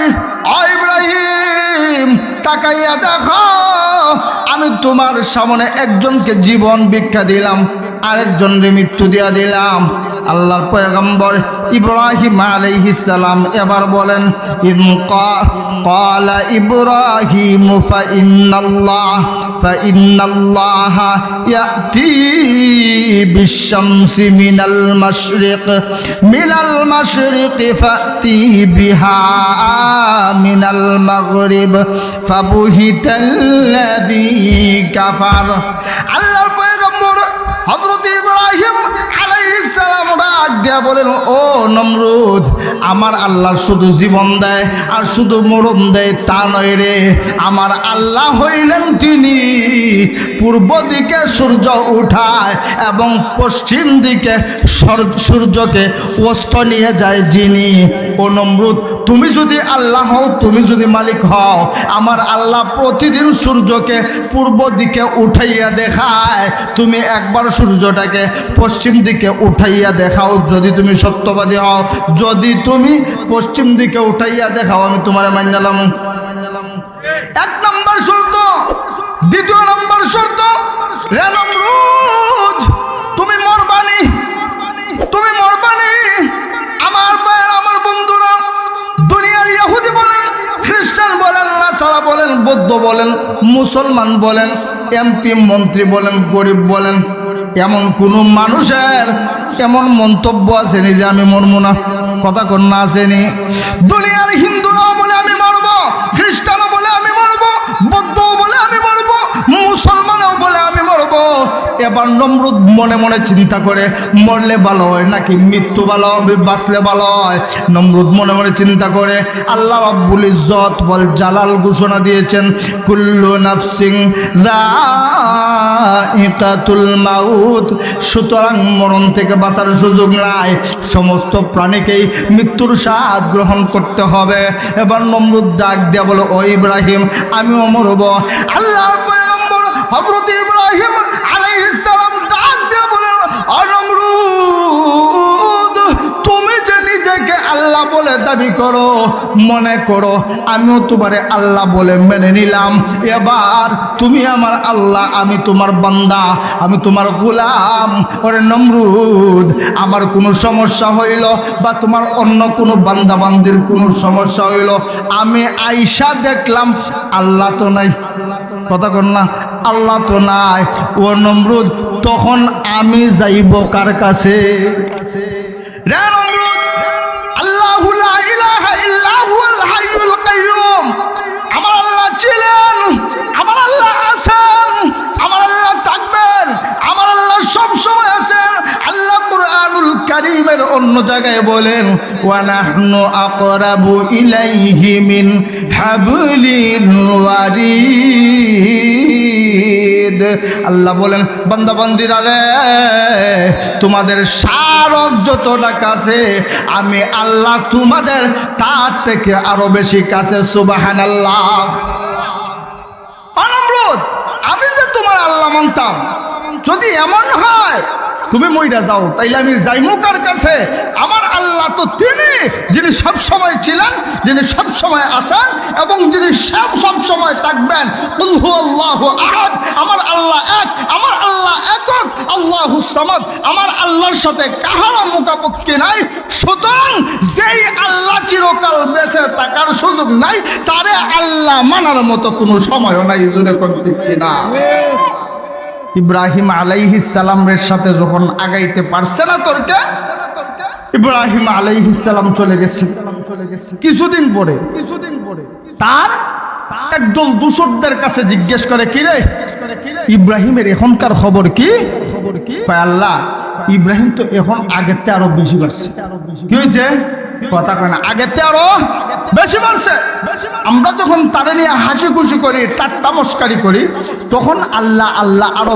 ও ইব্রাহিম, তাকাইয়া দেখো, আমি তোমার সামনে একজনকে জীবন ভিক্ষা দিলাম, আরেকজনকে মৃত্যু দিয়া দিলাম। আল্লাহর পয়গম্বর ইব্রাহিম আলাইহিস সালাম এবার বলেন ইন ক্বালা ইব্রাহিম ফাইন্নাল্লাহা ইয়াতি বিশ-শামসি মিনাল মাশরিক ফাতি বিহা মিনাল মাগরিব ফাবুহিতাল্লাযী কাফার। আল্লাহর পয়গম্বর হযরত ইব্রাহিম আলাইহিস সালাম ডাক দিয়া বলেন, ও নমরুদ, আমার আল্লাহ শুধু জীবন দেয় আর শুধু মরণ দেয় তা নয় রে। আমার আল্লাহ হইলেন তিনি পূর্ব দিকে সূর্য উঠায় এবং পশ্চিম দিকে সূর্যকে অস্ত নিয়ে যায় যিনি। ও নমরুদ, তুমি যদি আল্লাহ হও, তুমি যদি মালিক হও, আমার আল্লাহ প্রতিদিন সূর্যকে পূর্ব দিকে উঠাইয়া দেখায়, তুমি একবার সূর্যটাকে পশ্চিম দিকে উঠাইয়া দেখাও যদি তুমি সত্যবাদী হও। যদি তুমি পশ্চিম দিকে উঠাইয়া দেখাও, আমি তোমার মানলাম। এক নম্বর শর্ত। দ্বিতীয় নম্বর শর্ত, রে নমরুদ, তুমি মরবানি, তুমি মরবানি। আমার ভাইয়ের, আমার বন্ধুরা, দুনিয়ার ইহুদি বলেন, খ্রিস্টান বলেন, নাসারা বলেন, বৌদ্ধ বলেন, মুসলমান বলেন, এমপি মন্ত্রী বলেন, গরিব বলেন, এমন কোন মানুষের এমন মন্তব্য আসেনি যে আমি মরবো না? কথা কোন না আসেনি? দুনিয়ার হিন্দুরাও বলে আমি মরবো, খ্রিস্টানও বলে আমি মরবো, বৌদ্ধও বলে আমি মরবো, মুসলমানও বলে আমি মরবো। এবার নমরুদ মনে মনে চিন্তা করে, মরলে ভালো হয় নাকি মৃত্যু ভালো হবে, বাঁচলে ভালো হয়? নমরুদ মনে মনে চিন্তা করে, আল্লাহ রাব্বুল ইজ্জত ওয়াল জালাল ঘোষণা দিয়েছেন, কুল্লু নাফসিন যায়িকাতুল মাউত, সুতরাং মরণ থেকে বাঁচার সুযোগ নাই, সমস্ত প্রাণীকেই মৃত্যুর স্বাদ গ্রহণ করতে হবে। এবার নমরুদ ডাক দিয়া বলে, ও ইব্রাহিম, আমিও মরব। আল্লাহর পয়গম্বর হযরত ইব্রাহিম আলাইহিস সালাম ডাক দিয়া বলেন, ও নমরুদ, তুমি যে নিজেকে আল্লাহ বলে দাবি করো, মনে করো আমিও তোমারে আল্লাহ বলে মেনে নিলাম। এবার তুমি আমার আল্লাহ, আমি তোমার বান্দা, আমি তোমার গোলাম। ওরে নমরুদ, আমার কোনো সমস্যা হইল বা তোমার অন্য কোনো বান্দা বান্দির কোনো সমস্যা হইল, আমি আইসা দেখলাম আল্লাহ তো নাই। কথা কর না, আল্লাহ তো নাই। ও নমরুদ, তখন আমি যাইব কার কাছে? রে নমরুদ, আল্লাহু লা ইলাহা ইল্লা হুয়াল হাইয়ুল কাইয়ুম, আমার আল্লাহ ছিলেন, আমার আল্লাহ আছেন, আমার আল্লাহ থাকবেন, আমার আল্লাহ সব সময় আছেন। আল্লাহ কুরআনুল কারীমের অন্য জায়গায় বলেন, ওয়া নাহনু আকরাবু ইলাইহি মিন হাবলিল ওয়ারিদ। আল্লাহ বলেন, বান্দা বান্দিরা রে, তোমাদের শারক যতটা কাছে, আমি আল্লাহ তোমাদের তার থেকে আরো বেশি কাছে। সুবহানাল্লাহ। নমরুদ, আমি যে তোমার আল্লাহ মানতাম, যদি এমন হয় তুমি মইরা যাও, তাইলে আমি যাইমু কার কাছে? আমার আল্লাহ তো তিনি, যিনি সব সময় ছিলেন, যিনি সব সময় আছেন এবং যিনি সব সময় থাকবেন। কুল হুয়াল্লাহু আহাদ, আমার আল্লাহ এক, আমার আল্লাহ একক, আল্লাহুস সামাদ, আমার আল্লাহর সাথে কাহারও মুখাপেক্ষী নাই। সুতরাং যেই আল্লাহ চিরকাল বেঁচে থাকার সুযোগ নাই, তারে আল্লাহ মানার মতো কোনো সময়ও নাই। জুড়ে কোন ঠিক কিনা? ইব্রাহিম আলাইহিস সালামের সাথে যখন আগাইতে পারছে না তর্কে, ইব্রাহিম আলাইহিস সালাম চলে গেছে। কিছুদিন পরে তার একদল দূষরদের কাছে জিজ্ঞেস করে, কি রে ইব্রাহিমের এখনকার খবর কি? আল্লাহ, ইব্রাহিম তো এখন আগেতে আরো বেশি বাড়ছে। কি হয়েছে? কথা কয় না, আগেতে আরো বেশি বাড়ছে। আমরা যখন তারে নিয়ে হাসি খুশি করি, ঠাট্টা মস্কারি করি, তখন আল্লাহ আল্লাহ আরো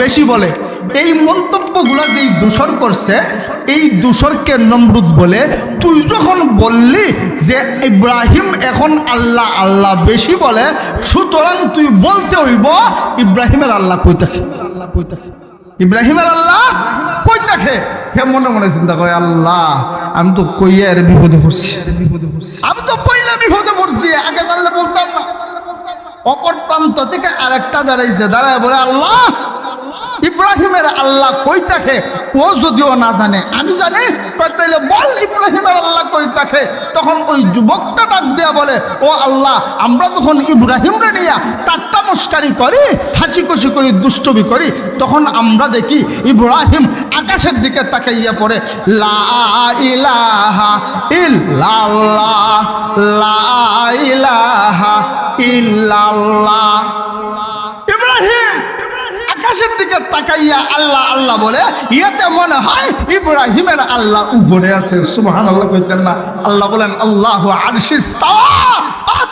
বেশি বলে। এই মন্তব্যগুলো যেই দূষর করছে, এই দূষরকে নমরুদ বলে। তুই যখন বললি যে ইব্রাহিম এখন আল্লাহ আল্লাহ বেশি বলে, সুতরাং তুই বলতে হইব ইব্রাহিমের আল্লাহ কই থাকে? ইব্রাহিমের আল্লাহ কই থাকে? হে মনে মনে চিন্তা করে, আল্লাহ আমি তো কইয়া এর বিপদে পড়ছি, আমি তো পইলা বিপদে পড়ছি, আগে জানলে বলতাম না। অপর প্রান্ত থেকে আরেকটা দাঁড়াইছে, দাঁড়ায় বলে, আল্লাহ ইব্রাহিমের আল্লাহ কই থাকে ও যদিও না জানে, আমি জানি, তাইলে বল ইব্রাহিমের আল্লাহ কই থাকে। তখন ওই যুবকটা ডাক দিয়া বলে, ও আল্লাহ, আমরা যখন ইব্রাহিমরে নিয়া ঠাট্টা মস্কারি করি, হাসি খুশি করি, দুষ্টমি করি, তখন আমরা দেখি ইব্রাহিম আকাশের দিকে তাকাইয়া পড়ে, লা ইলাহা ইল্লাল্লাহ, লা ইলাহা ইল্লাল্লাহ। ইব্রাহিম আকাশের দিকে তাকাইয়া আল্লাহ আল্লাহ বলে, ইয়েতে মনে হয় ইব্রাহিমের আল্লাহ উপরে আছে। সুবহানাল্লাহ কইতেন না? আল্লাহ বলেন, আল্লাহু আরশিস তাওয়া।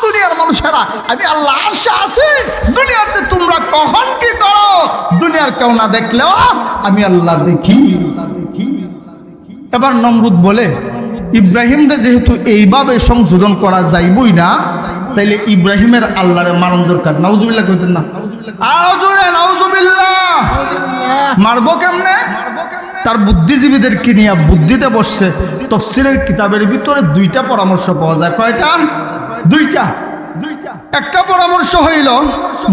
দুনিয়ার মানুষেরা, আমি আল্লাহ আরশে আছি, দুনিয়াতে তোমরা কখন কি করো, দুনিয়ার কেউ না দেখলেও আমি আল্লাহ দেখি। এবার নমরুদ বলে, ইব্রাহিমরে যেহেতু এইভাবে সংশোধন করা যাইবই না, তাইলে ইব্রাহিমের আল্লাহরে মারণ দরকার। নাউজুবিল্লাহ কইতেন না? আরো জোরে নাউজুবিল্লাহ। মারবো কেমনে? তার বুদ্ধিজীবীদেরকে নিয়ে বুদ্ধিতে বসছে। তাফসীরের কিতাবের ভিতরে দুইটা পরামর্শ পাওয়া যায়। কয়টা? দুইটা। একটা পরামর্শ হইল,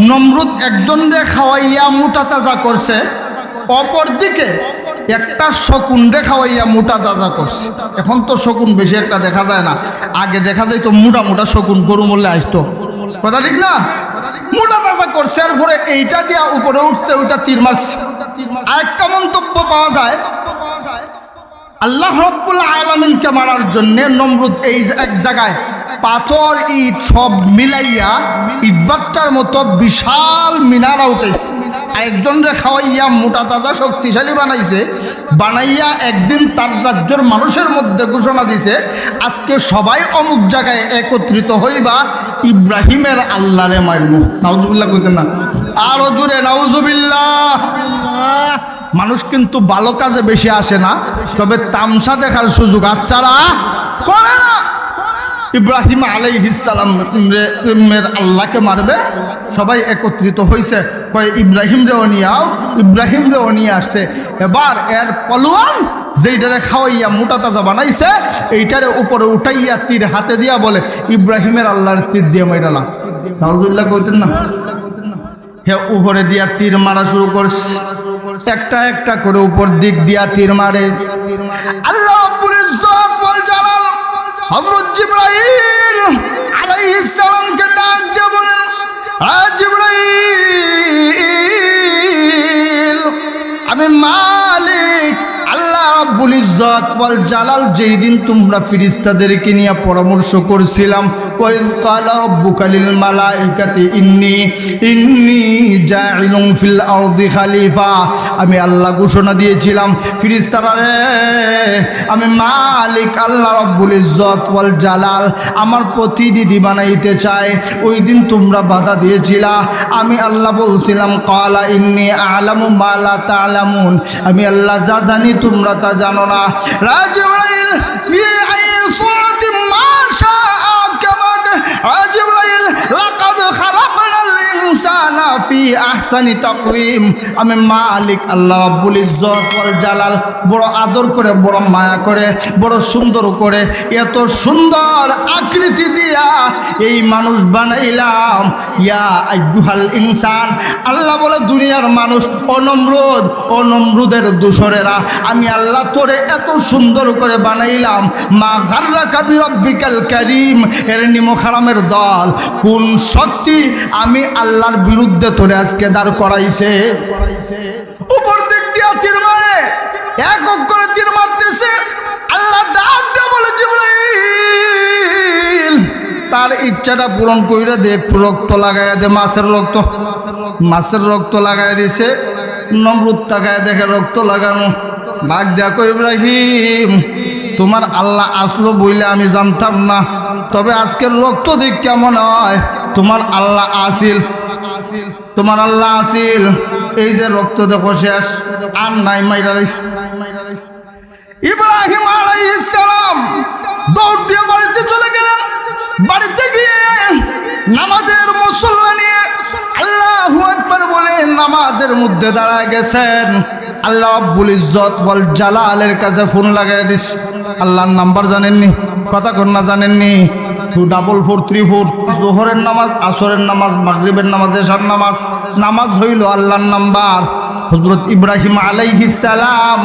নমরুদ একজনরে খাওয়াইয়া মোটা তাজা করছে, অপর দিকে একটা শকুনরে খাওয়াইয়া মোটা তাজা করছে। এখন তো শকুন বেশি একটা দেখা যায় না, আগে দেখা যায় তো মোটা মোটা শকুন গরু মূল্যে আসতো, কথা ঠিক না? মোটা তাজা করছে, আর পরে এইটা দিয়া উপরে উঠছে, ওইটা তীর মারছে। আরেকটা মন্তব্য পাওয়া যায়, আল্লাহ রাব্বুল আলামিনকে মারার জন্য নমরুদ এই এক জায়গায় পাথর ইট সব মিলাইয়া ইটবাট্টার মতো বিশাল মিনারা উঠেছে। আরেকজনরে খাওয়াইয়া মোটা তাজা শক্তিশালী বানাইছে, বানাইয়া একদিন তার রাজ্যের মানুষের মধ্যে ঘোষণা দিছে, আজকে সবাই অমুক জায়গায় একত্রিত হইবা, ইব্রাহিমের আল্লাহরে মারবো। নাউজুবিল্লাহ কইতেন না? আরো জোরে নাউজুবিল্লাহ। মানুষ কিন্তু ভালো কাজে বেশি আসে না, তবে তামসা দেখার সুযোগ আচ্ছারা করে না। ইব্রাহিম আলাইহিস সালামের আল্লাহকে মারবে, সবাই একত্রিত হয়েছে, কয় ইব্রাহিমরেও নিয়ে আও, ইব্রাহিমরেও নিয়ে আসছে। এবার এর পলোয়ান যেইটারে খাওয়াইয়া মোটা তাজা বানাইছে, এইটারে উপরে উঠাইয়া তীর হাতে দিয়া বলে, ইব্রাহিমের আল্লাহর তীর দিয়ে মাইরালাম। নাউজুবিল্লাহ কইতেন না? হে উপরে দিয়া তীর মারা শুরু করছে, একটা একটা করে উপর দিক দিয়া তীর মারে। আল্লাহ রাব্বুল ইজ্জত ওয়াল জালাল হযরত জিবরাইল আলাইহিস সালামকে ডাক দিয়ে বলেন, জিবরাইল, আমি মালিক আল্লাহ রাব্বুল ইজ্জত ওয়াল জালাল যেই দিন তোমরা ফেরেশতাদেরকে নিয়ে পরামর্শ করছিলাম, ওয়াইজ ক্বালা রাব্বুকা লিল মালাইকাতি ইন্নী জাইলুন ফিল আরদি খলিফা, আমি আল্লাহ ঘোষণা দিয়েছিলাম, ফেরেশতারা রে, আমি মালিক আল্লাহ রাব্বুল ইজ্জত ওয়াল জালাল আমার প্রতিনিধি বানাইতে চাই। ওই দিন তোমরা বাধা দিয়েছিলা, আমি আল্লাহ বলছিলাম, ক্বালা ইন্নী আ'লামু মা লা তা'লামুন, আমি আল্লাহ যা জানি তোমরা তা জানো না। জিবরাইল ফি আই সূরাতিন মা শাআ রাকাবাক, জিবরাইল লাকাদ খালাকনাল ইনসানা ফি আহসানি তাকওয়িম, আমি মালিক আল্লাহ রাব্বুল ইজ্জত ওয়াল জালাল বড় আদর করে, বড় মায়া করে, বড় সুন্দর করে, এত সুন্দর আকৃতি দিয়া এই মানুষ বানাইলাম। ইয়া আইয়ুহাল ইনসান, আল্লাহ বলে দুনিয়ার মানুষ, অনমরুদের দোসরেরা, আমি আল্লাহ তোরে এত সুন্দর করে বানাইলাম। মা গাররাকা বিরাব্বিকাল কারীম, এর নিমখারামের দল, কোন শক্তি আমি আল্লাহর বিরুদ্ধে তোরে আজকে দাঁড় করাইছে। উপর দিক দিয়া তীর মারে, এক করে তীর মারতেছে। আল্লাহ ডাক দিয়ে বলে, জিবরাইল, তার ইচ্ছাটা পূরণ কইরা দে, একটু রক্ত লাগাইয়া দে, মাছের রক্ত লাগাইয়া দিছে। নমরুদ তাকায় দেখে রক্ত লাগানো, ডাক দিয়া কই, ইব্রাহিম, তোমার আল্লাহ আসলো বইলে আমি জানতাম না, তবে আজকের রক্ত দিক কেমন হয়, তোমার আল্লাহ আসিল, তোমার আল্লাহ আসিল, এই যে রক্ত দেখো শেষ, আর নাই মাইরাই। ইব্রাহিম আলাইহিস সালাম দৌড় দিয়ে বাড়িতে চলে গেলেন। বাড়িতে গিয়ে নামাজের মুসল্লা নিয়ে আল্লাহু আকবার বলে নামাজের মধ্যে দাঁড়ায় গেছেন। আল্লাহ রাব্বুল ইজ্জত ওয়াল জালালের কাছে ফোন লাগাই দিস। আল্লাহর নাম্বার জানেননি? কথা কোন না জানেননি? 24434। জোহরের নামাজ, আসরের নামাজ, মাগরিবের নামাজ, এশার নামাজ হইল আল্লাহর নাম্বার। হযরত ইব্রাহিম আলাইহিস সালাম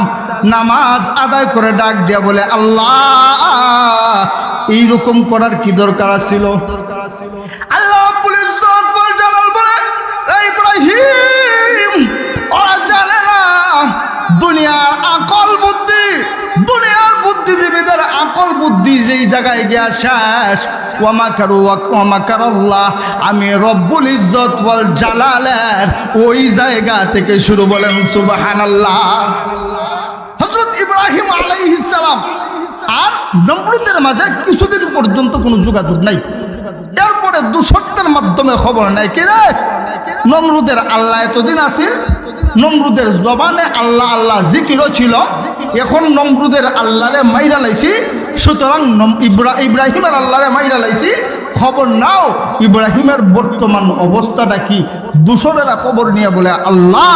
নামাজ আদায় করে ডাক দিয়া বলে, আল্লাহ এইরকম করার কি দরকার ছিল? আল্লাহ রাব্বুল ইজ্জত ওয়াল জালাল বলে, ইব্রাহিম ওরা জানে না দুনিয়ার আকল বুদ্ধি, দুনিয়ার বুদ্ধিজীবীদের আকল বুদ্ধি যেই জায়গায় গিয়া শেষ, ওয়া মাকারাল্লাহ, আমি রব্বুল ইজ্জত ওয়াল জালালের ওই জায়গা থেকে শুরু। বলেন সুবহানাল্লাহ। হযরত ইব্রাহিম আলাইহিস সালাম আর নমরুদের মাঝে কিছুদিন পর্যন্ত কোনো যোগাযোগ নাই। এরপরে দূষণের মাধ্যমে খবর নাই, কি রে নমরুদের আল্লাহ এতদিন আছিল, নমরুদের জবানে আল্লাহ আল্লাহ জিকিরও ছিল, এখন নমরুদের আল্লাহরে মাইরা লাইছি, সুতরাং ইব্রাহিমের আল্লাহরে মাইরা লাইছি, খবর নাও ইব্রাহিমের বর্তমান অবস্থাটা কি। দূষণেরা খবর নিয়ে বলে, আল্লাহ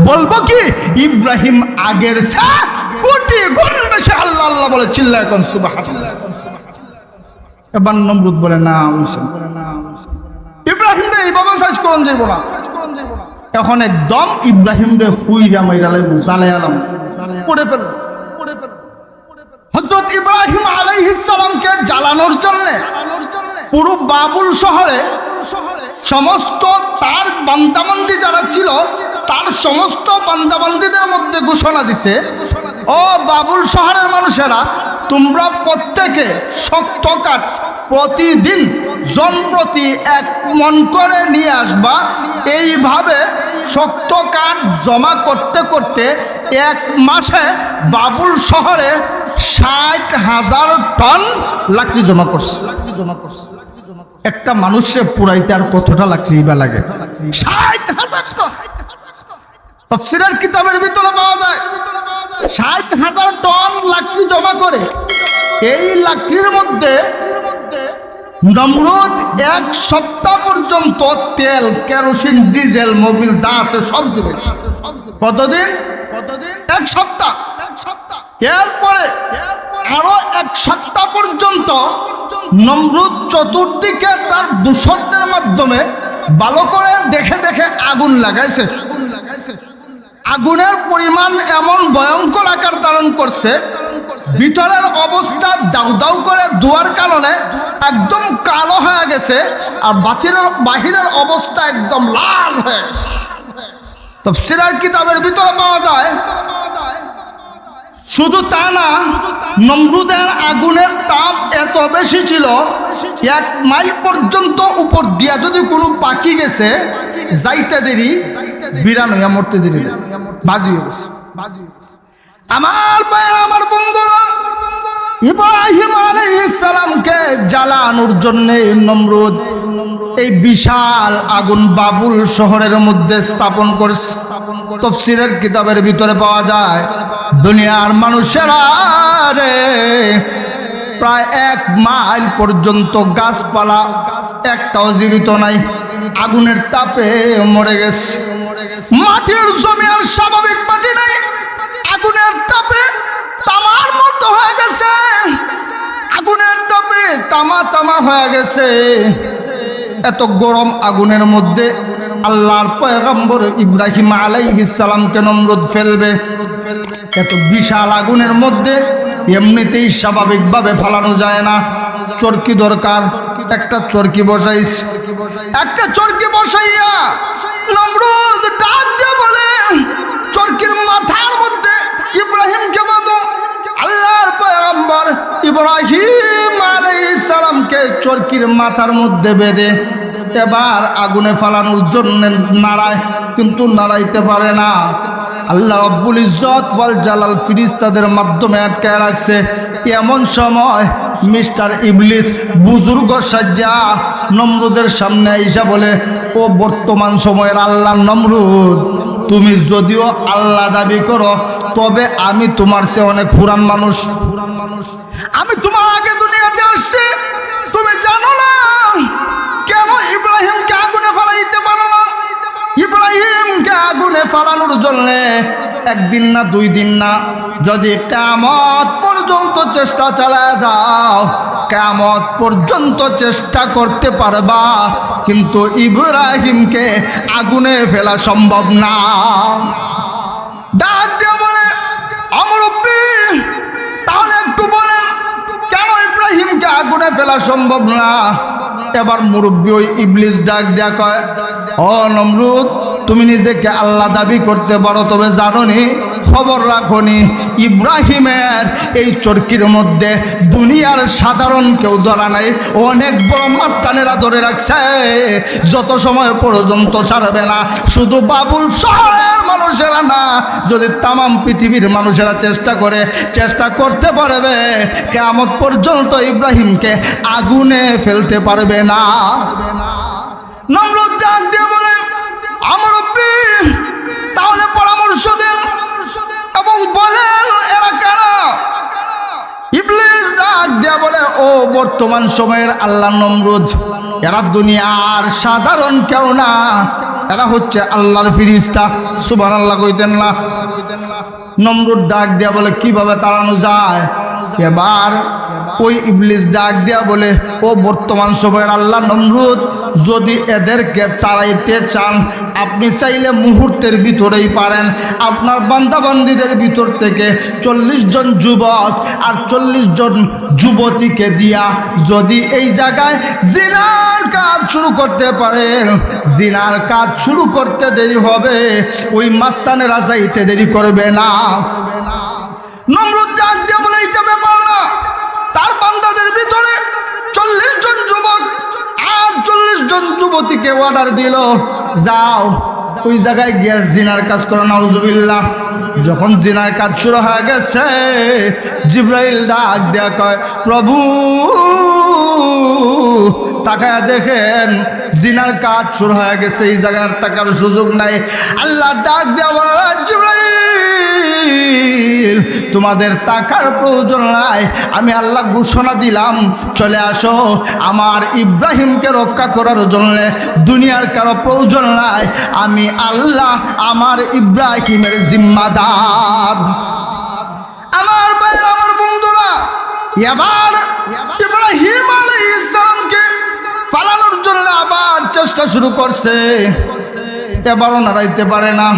বলবো কি ইব্রাহিম আগের কোটি গুণ বেশি আল্লাহ আল্লাহ বলে চিল্লায় কোন সুবহানাল্লাহ। এবার নমরুদ বলে, না ইব্রাহিম রে এইভাবে সাইজ করন যাইব না, এখন একদম ইব্রাহিম রে হুইরা মাইরা লাইব, জ্বালায়ালাম, পড়ে ফেল। হযরত ইব্রাহিম আলাইহিস সালামকে জ্বালানোর জন্য পুরো বাবুল শহরে সমস্ত তার বান্দাবান্দি যারা ছিল তার সমস্ত বান্দাবান্দিদের মধ্যে ঘোষণা দিছে, ও বাবুল শহরের মানুষেরা, তোমরা প্রত্যেকে শক্ত কাঠ প্রতিদিন জনপ্রতি 1 মণ করে নিয়ে আসবা। এইভাবে শক্ত কাঠ জমা করতে করতে 1 মাসে বাবুল শহরে 60,000 টন লাকড়ি জমা করছে। একটা মানুষের পুরাইতে আর কতটা লাকড়ি বা লাগে? 60,000 টন। তাফসীরের কিতাবের ভিতরে পাওয়া যায় 60,000 টন লাকড়ি জমা করে। এই লাকড়ির মধ্যে নমরুদ 1 সপ্তাহ পর্যন্ত তেল, কেরোসিন, ডিজেল, মোবিল, দাঁত সব জিনিস। কতদিন? 1 সপ্তাহ। এরপরে আরো 1 সপ্তাহ পর্যন্ত নমরুদ চতুর্দিকে তার দূষণের মাধ্যমে ভালো করে দেখে দেখে আগুন লাগাইছে। আগুনের পরিমাণ এমন ভয়ঙ্কর আকার ধারণ করছে, ভিতরের অবস্থা দাউ দাউ করে ধোয়ার কারণে একদম কালো হয়ে গেছে, আর বাহিরের অবস্থা একদম লাল হয়ে গেছে। তাফসীরের কিতাবের ভিতরে পাওয়া যায়, শুধু তা না, নমরুদের আগুনের তাপ এত বেশি ছিল 1 মাইল পর্যন্ত উপর দিয়া যদি কোনো পাখি গেছে যাইতে দেরি, বিরান হইয়া মরতে দেরি, বাজি গেছে। আমার ভাইয়েরা, আমার বন্ধুরা, ইব্রাহিম আলাইহিস সালামকে জ্বালানোর জন্য নমরুদ এই বিশাল আগুন বাবুল শহরের মধ্যে স্থাপন করছে। তাফসীরের কিতাবের ভিতরে পাওয়া যায়, দুনিয়ার মানুষেরা রে প্রায় 1 মাইল পর্যন্ত গাছপালা একটাও জীবিত নাই, আগুনের তাপে মরে গেছে। মাটির জমি আর স্বাভাবিক মাটি নাই, আগুনের তাপে তামার মতো হয়ে গেছে, আগুনের তাপে তামা তামা হয়ে গেছে। এত গরম আগুনের মধ্যে আল্লাহর পয়গম্বর ইব্রাহিম আলাইহিস সালামকে নমরুদ ফেলবে। এত বিশাল আগুনের মধ্যে এমনিতেই স্বাভাবিকভাবে ফালানো যায় না, চরকি দরকার। একটা চরকি বসাইছে, একটা চরকি বসাইয়া নমরুদ ডাক দিয়ে বলে, চরকির মাথার মধ্যে ইব্রাহিমকে বাঁধো। আল্লাহর পয়গম্বর ইব্রাহিম আলাইহিস সালামকে চরকির মাথার মধ্যে বেঁধে এবার আগুনে ফালানোর জন্য নাড়ায়, কিন্তু নাড়াইতে পারে না। আল্লাহ রাব্বুল ইজ্জত ওয়াল জালাল ফেরেশতাদের মাধ্যমে আটকায় রাখছে। এমন সময় মিস্টার ইবলিস বুজুর্গ সাজ্জা নমরুদের সামনে আইসা বলে, ও বর্তমান সময়ের আল্লাহ নমরুদ, তুমি যদিও আল্লাহ দাবি করো, তবে আমি তোমার চেয়ে অনেক পুরান মানুষ। আমি তোমার আগে দুনিয়াতে আসছি, তুমি জানো না কেন ইব্রাহিমকে আগুনে ফালাইতে পারো না? ইব্রাহিমকে আগুনে ফালানোর জন্য 1 দিন না 2 দিন না, যদি কিয়ামত পর্যন্ত চেষ্টা চালায় যাও, কিয়ামত পর্যন্ত চেষ্টা করতে পারবা, কিন্তু ইব্রাহিমকে আগুনে ফেলা সম্ভব না। ফেলা সম্ভব না। এবার মুরব্বী ওই ইবলিস ডাক দেয়া কয়, ও নমরুদ, তুমি নিজেকে আল্লাহ দাবি করতে পারো, তবে জানোনি, খবর রাখনি, ইব্রাহিমের এই চরকির মধ্যে দুনিয়ার সাধারণ কেউ ধরা নাই, অনেক বড় মাস্তানেরা ধরে রাখছে, যত সময় পর্যন্ত ছাড়বে না। শুধু বাবুল শহরের মানুষেরা না, যদি তামাম পৃথিবীর মানুষেরা চেষ্টা করতে পারবে, কিয়ামত পর্যন্ত ইব্রাহিমকে আগুনে ফেলতে পারবে না। নমরুদ ডাক দিয়ে বলে, আমার রব্বী, তাহলে পরামর্শ দেন এবং বলেন এরা কারা? ইবলিস ডাক দিয়া বলে, ও বর্তমান সময়ের আল্লাহ নমরুদ, এরা দুনিয়ার সাধারণ কেউ না, এরা হচ্ছে আল্লাহর ফেরেশতা। সুবহানাল্লাহ কইতেন না? নমরুদ ডাক দিয়া বলে, কিভাবে তাড়ানো যায়? এবার ওই ইবলিস ডাক দিয়া বলে, ও বর্তমান সময়ের আল্লাহ নমরুদ, যদি এদেরকে তাড়াইতে চান, আপনি চাইলে মুহূর্তের ভিতরেই পারেন। আপনার বান্দাবান্দীদের ভিতর থেকে 40 জন যুবক আর 40 জন যুবতীকে দিয়া যদি এই জায়গায় জিনার কাজ শুরু করতে পারেন, জিনার কাজ শুরু করতে দেরি হবে, ওই মাস্তানেরা যাইতে দেরি করবে না। নমরুদ ডাক দিয়ে বলে, এইটা ব্যাপার না। তার বান্দাদের ভিতরে 40 জন যুবক আর 40 জন যুবতীকে অর্ডার দিল, যাও ওই জায়গায় গিয়ে জিনার কাজ করো। নাউজুবিল্লাহ। যখন জিনার কাজ শুরু হয়ে গেছে, জিবরাইল ডাক দেয়া কয়, প্রভু তাকায়া দেখেন জিনার কাজ শুরু হয়ে গেছে, এই জায়গার তাকার সুযোগ নাই। আল্লাহ ডাক দেয়া বলে, জিবরাইল, তোমাদের তাকার প্রয়োজন নাই, আমি আল্লাহ ঘোষণা দিলাম, চলে আসো। আমার ইব্রাহিমকে রক্ষা করার জন্য দুনিয়ার কারো প্রয়োজন নাই, আমি আল্লাহ আমার ইব্রাহিমের জিম্মাদার। আমার ভাই, আমার বন্ধুরা, এবার ইব্রাহিম আলাইহিস সালামকে পালানোর জন্য আবার চেষ্টা শুরু করছে। এবারও নাড়াইতে পারে না।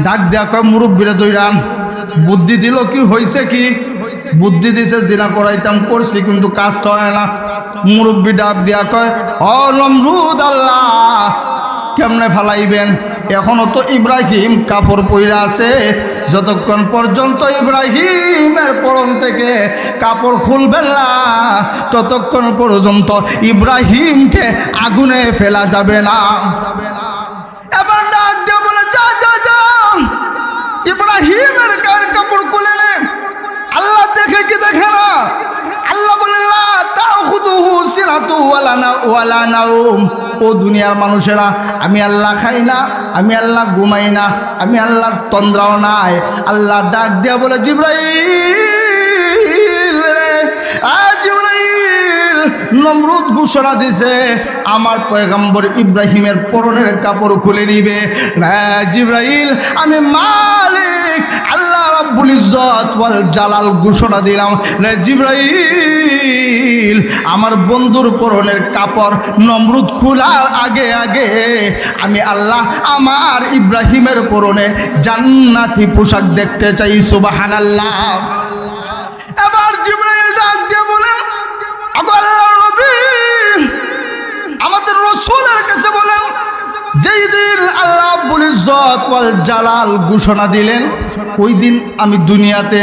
ডাক দেয়া কয়, মুরব্বীরা দইরান। বুদ্ধি দিল, কি হয়েছে? কি বুদ্ধি দিছে? জিনা করাইতাম, করছি, কিন্তু কাজ তো হয় না। মুরব্বী ডাক দেয়া কয়, ও নমরুদ, আল্লাহ কেমনে ফালাইবেন? এখনো তো ইব্রাহিম কাপড় পইরা আছে, যতক্ষণ পর্যন্ত ইব্রাহিমের পরন থেকে কাপড় খুলবেন না, ততক্ষণ পর্যন্ত ইব্রাহিমকে আগুনে ফেলা যাবে না। এবার ডাক দিয়ে বলে, যা যা যা, ইব্রাহিমের গায়ের কাপড় খুলে নে। আল্লাহ দেখে কি দেখে না? আল্লাহ বলে, লা তাখুদুহু সিনাতু ওয়ালা নাওম। ও দুনিয়ার মানুষেরা, আমি আল্লাহ খাই না, আমি আল্লাহ ঘুমাই না, আমি আল্লাহর তন্দ্রাও নাই। আল্লাহ ডাক দিয়া বলে, জিবরাইল, জিবরাইল, নমরুদ ঘোষণা দিছে আমার পয়গম্বর ইব্রাহিমের পরনের কাপড় খুলে নিবে। জিবরাইল, আমি মালিক আল্লাহ রাব্বুল ইজ্জত ওয়াল জালাল ঘোষণা দিলাম, জিবরাইল, আমার বন্ধুর পরনের কাপড় নমরুদ খোলার আগে আগে আমি আল্লাহ আমার ইব্রাহিমের পরনে জান্নাতি পোশাক দেখতে চাই। সুবহানাল্লাহ। এবার জিবরাইল ডাক দিয়ে বলেন, আল্লাহর নবী, আমাদের রাসূলের কাছে বলেন, যেই দিন আল্লাহ রাব্বুল ইজ্জত ওয়াল জালাল ঘোষণা দিলেন, ওই দিন আমি দুনিয়াতে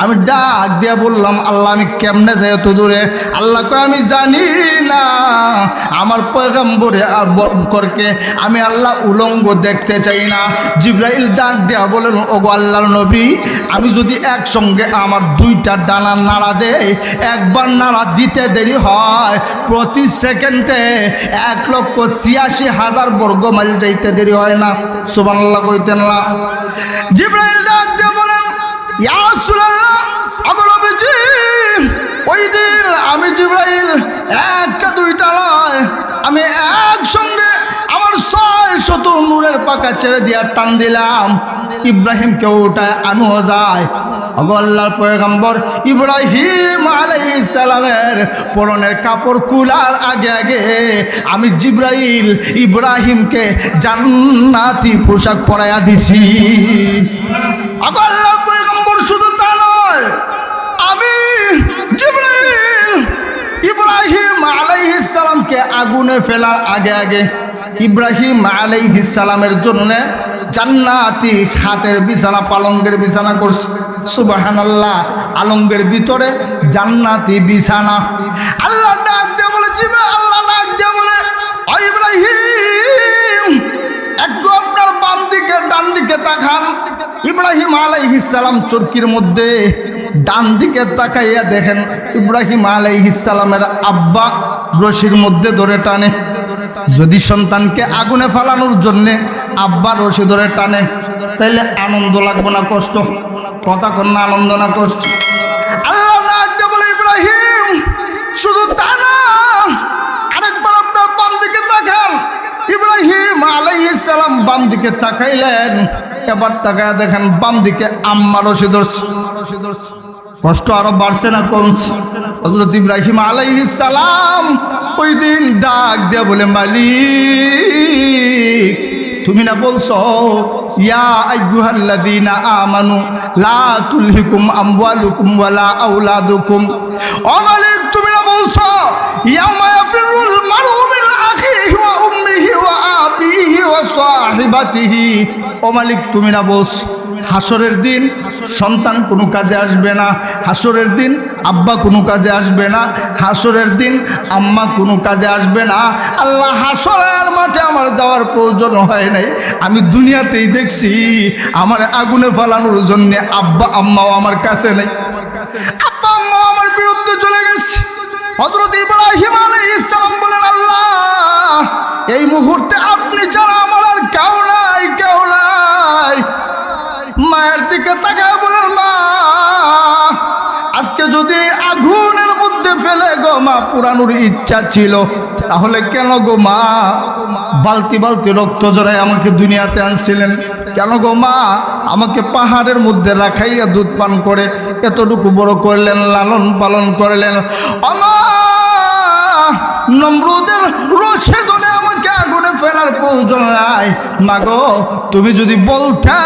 আমি ডাক দিয়া বললাম, আল্লাহ আমি কেমনে যাই এত দূরে? আল্লাহ কয়, আমি জানি না, আমার পয়গম্বরে আর বরকরকে আমি আল্লাহ উলঙ্গ দেখতে চাই না। জিবরাইল ডাক দিয়া বলেন, ওগো আল্লাহর নবী, আমি যদি একসঙ্গে আমার দুইটা ডানা নাড়া দেই, একবার নাড়া দিতে দেরি হয়, প্রতি সেকেন্ডে 1,86,000 বর্গ মাইল যাইতে দেরি হয় না। সুবহানাল্লাহ কইতেন না? জিবরাইল ডাক দিয়ে বলেন, ইয়া রাসূলুল্লাহ, ওগো নবীজি, ওই দিন আমি জিবরাইল একটা দুইটা নয়, আমি একসঙ্গে আমার 600 নূরের পাকা ছেড়ে দিয়া টান দিলাম, ইব্রাহিমকে উঠায় আমিও যাই। আল্লাহর পয়গম্বর ইব্রাহিম আলাইহিস সালামের পরনের কাপড় কুলার আগে আগে আমি জিবরাইল ইব্রাহিমকে জান্নাতি পোশাক পরাইয়া দিছি। আল্লাহর পয়গম্বর শুধু তা নয়, আমি জিবরাইল ইব্রাহিম আগুনে ফেলার আগে আগে ইব্রাহিম আলাইহিস সালামের জন্য জান্নাতি খাটের বিছানা পালঙ্কের বিছানা করছে। সুবহানাল্লাহ, আলঙ্গের ভিতরে জান্নাতি বিছানা। আল্লাহ ডাক দিয়ে বলে আল্লাহ ডাক দিয়ে বলে ও ইব্রাহিম একটু আপনার বাম দিকে ডান দিকে তাকান। ইব্রাহিম আলাইহিস সালাম চরকির মধ্যে ডান দিকে তাকাইয়া দেখেন ইব্রাহিম আলাইহিস সালামের আব্বা রশির মধ্যে ধরে টানে। যদি সন্তানকে আগুনে ফালানোর জন্য আব্বা রশি ধরে টানে তাহলে আনন্দ লাগবে না কষ্ট? কথা কন না, আনন্দ না কষ্ট? আল্লাহ ডাকতে বলে ইব্রাহিম শুধু তা না, আরেকবার আপনার বাম দিকে তাকান। ইব্রাহিম আলাইহিস সালাম বাম দিকে তাকাইলেন, এবার তাকায় দেখেন বাম দিকে আম্মা রশি ধরছে। কষ্ট আরো বাড়ছে না কমছে? হযরত ইব্রাহিম আলাইহিস সালাম ওই দিন ডাক দিয়ে বলে মালিক তুমি না বলছো ইয়া আইয়ুহাল্লাযীনা আমানু লা তুলহিকুম আমওয়ালুকুম ওয়ালা আওলাদুকুম, ও মালিক তুমি না বলছো ইয়াউমা ইয়াফিরুল মারউ মিন আখিহি ওয়া উম্মিহি ওয়া আবিহি ওয়া সাহিবাতিহি, ও মালিক তুমি না বলছো হাসরের দিন সন্তান কোনো কাজে আসবে না, হাসরের দিন আব্বা কোনো কাজে আসবে না, হাসরের দিন আম্মা কোনো কাজে আসবে না। আল্লাহ হাসরের মাঠে আমার যাওয়ার প্রয়োজন হয় নাই, আমি দুনিয়াতেই দেখছি আমার আগুনে ফালানোর জন্য আব্বা আম্মাও আমার কাছে নেই, আব্বা আম্মাও আমার বিরুদ্ধে চলে গেছে। হযরত ইব্রাহিম আলাইহিস সালাম বলেন আল্লাহ এই মুহূর্তে আপনি ছাড়া আমার আর কেউ নাই, কেউ নাই। মায়ের দিকে তাকায় বলেন মা আজকে যদি আগুনের মধ্যে ফেলে গো মা পুরানোর ইচ্ছা ছিল, তাহলে কেন গো মা বালতি বালতি রক্ত জড়ায় আমাকে দুনিয়াতে আনছিলেন? কেন গো মা আমাকে পাহাড়ের মধ্যে রাখাইয়া দুধ পান করে এতটুকু বড় করলেন, লালন পালন করলেন? আমা নমরুদের রশে ধরে আমাকে আগুনে ফেলার প্রয়োজন নাই। মাগো তুমি যদি বলতে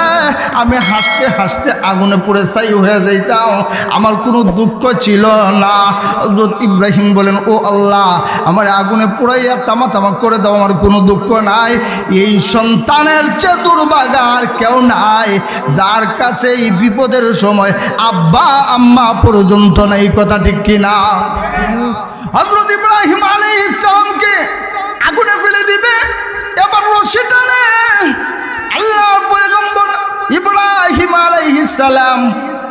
আমি হাসতে হাসতে আগুনে পুড়ে ছাই হয়ে যাইতাম, আমার কোনো দুঃখ ছিল না। হযরত ইব্রাহিম বলেন ও আল্লাহ আমার আগুনে পুড়াইয়া তামা তামা করে দাও, আমার কোনো দুঃখ নাই। এই সন্তানের চেয়ে দুর্ভাগা আর কেউ নাই যার কাছে এই বিপদের সময় আব্বা আম্মা পর্যন্ত নাই, কথা ঠিক কিনা? হযরত ইব্রাহিম আলাইহিস সালামকে আগুনে ফেলে দিবে, এবার রশি টানে। আল্লাহর পয়গম্বর ইব্রাহিম আলাইহিস সালাম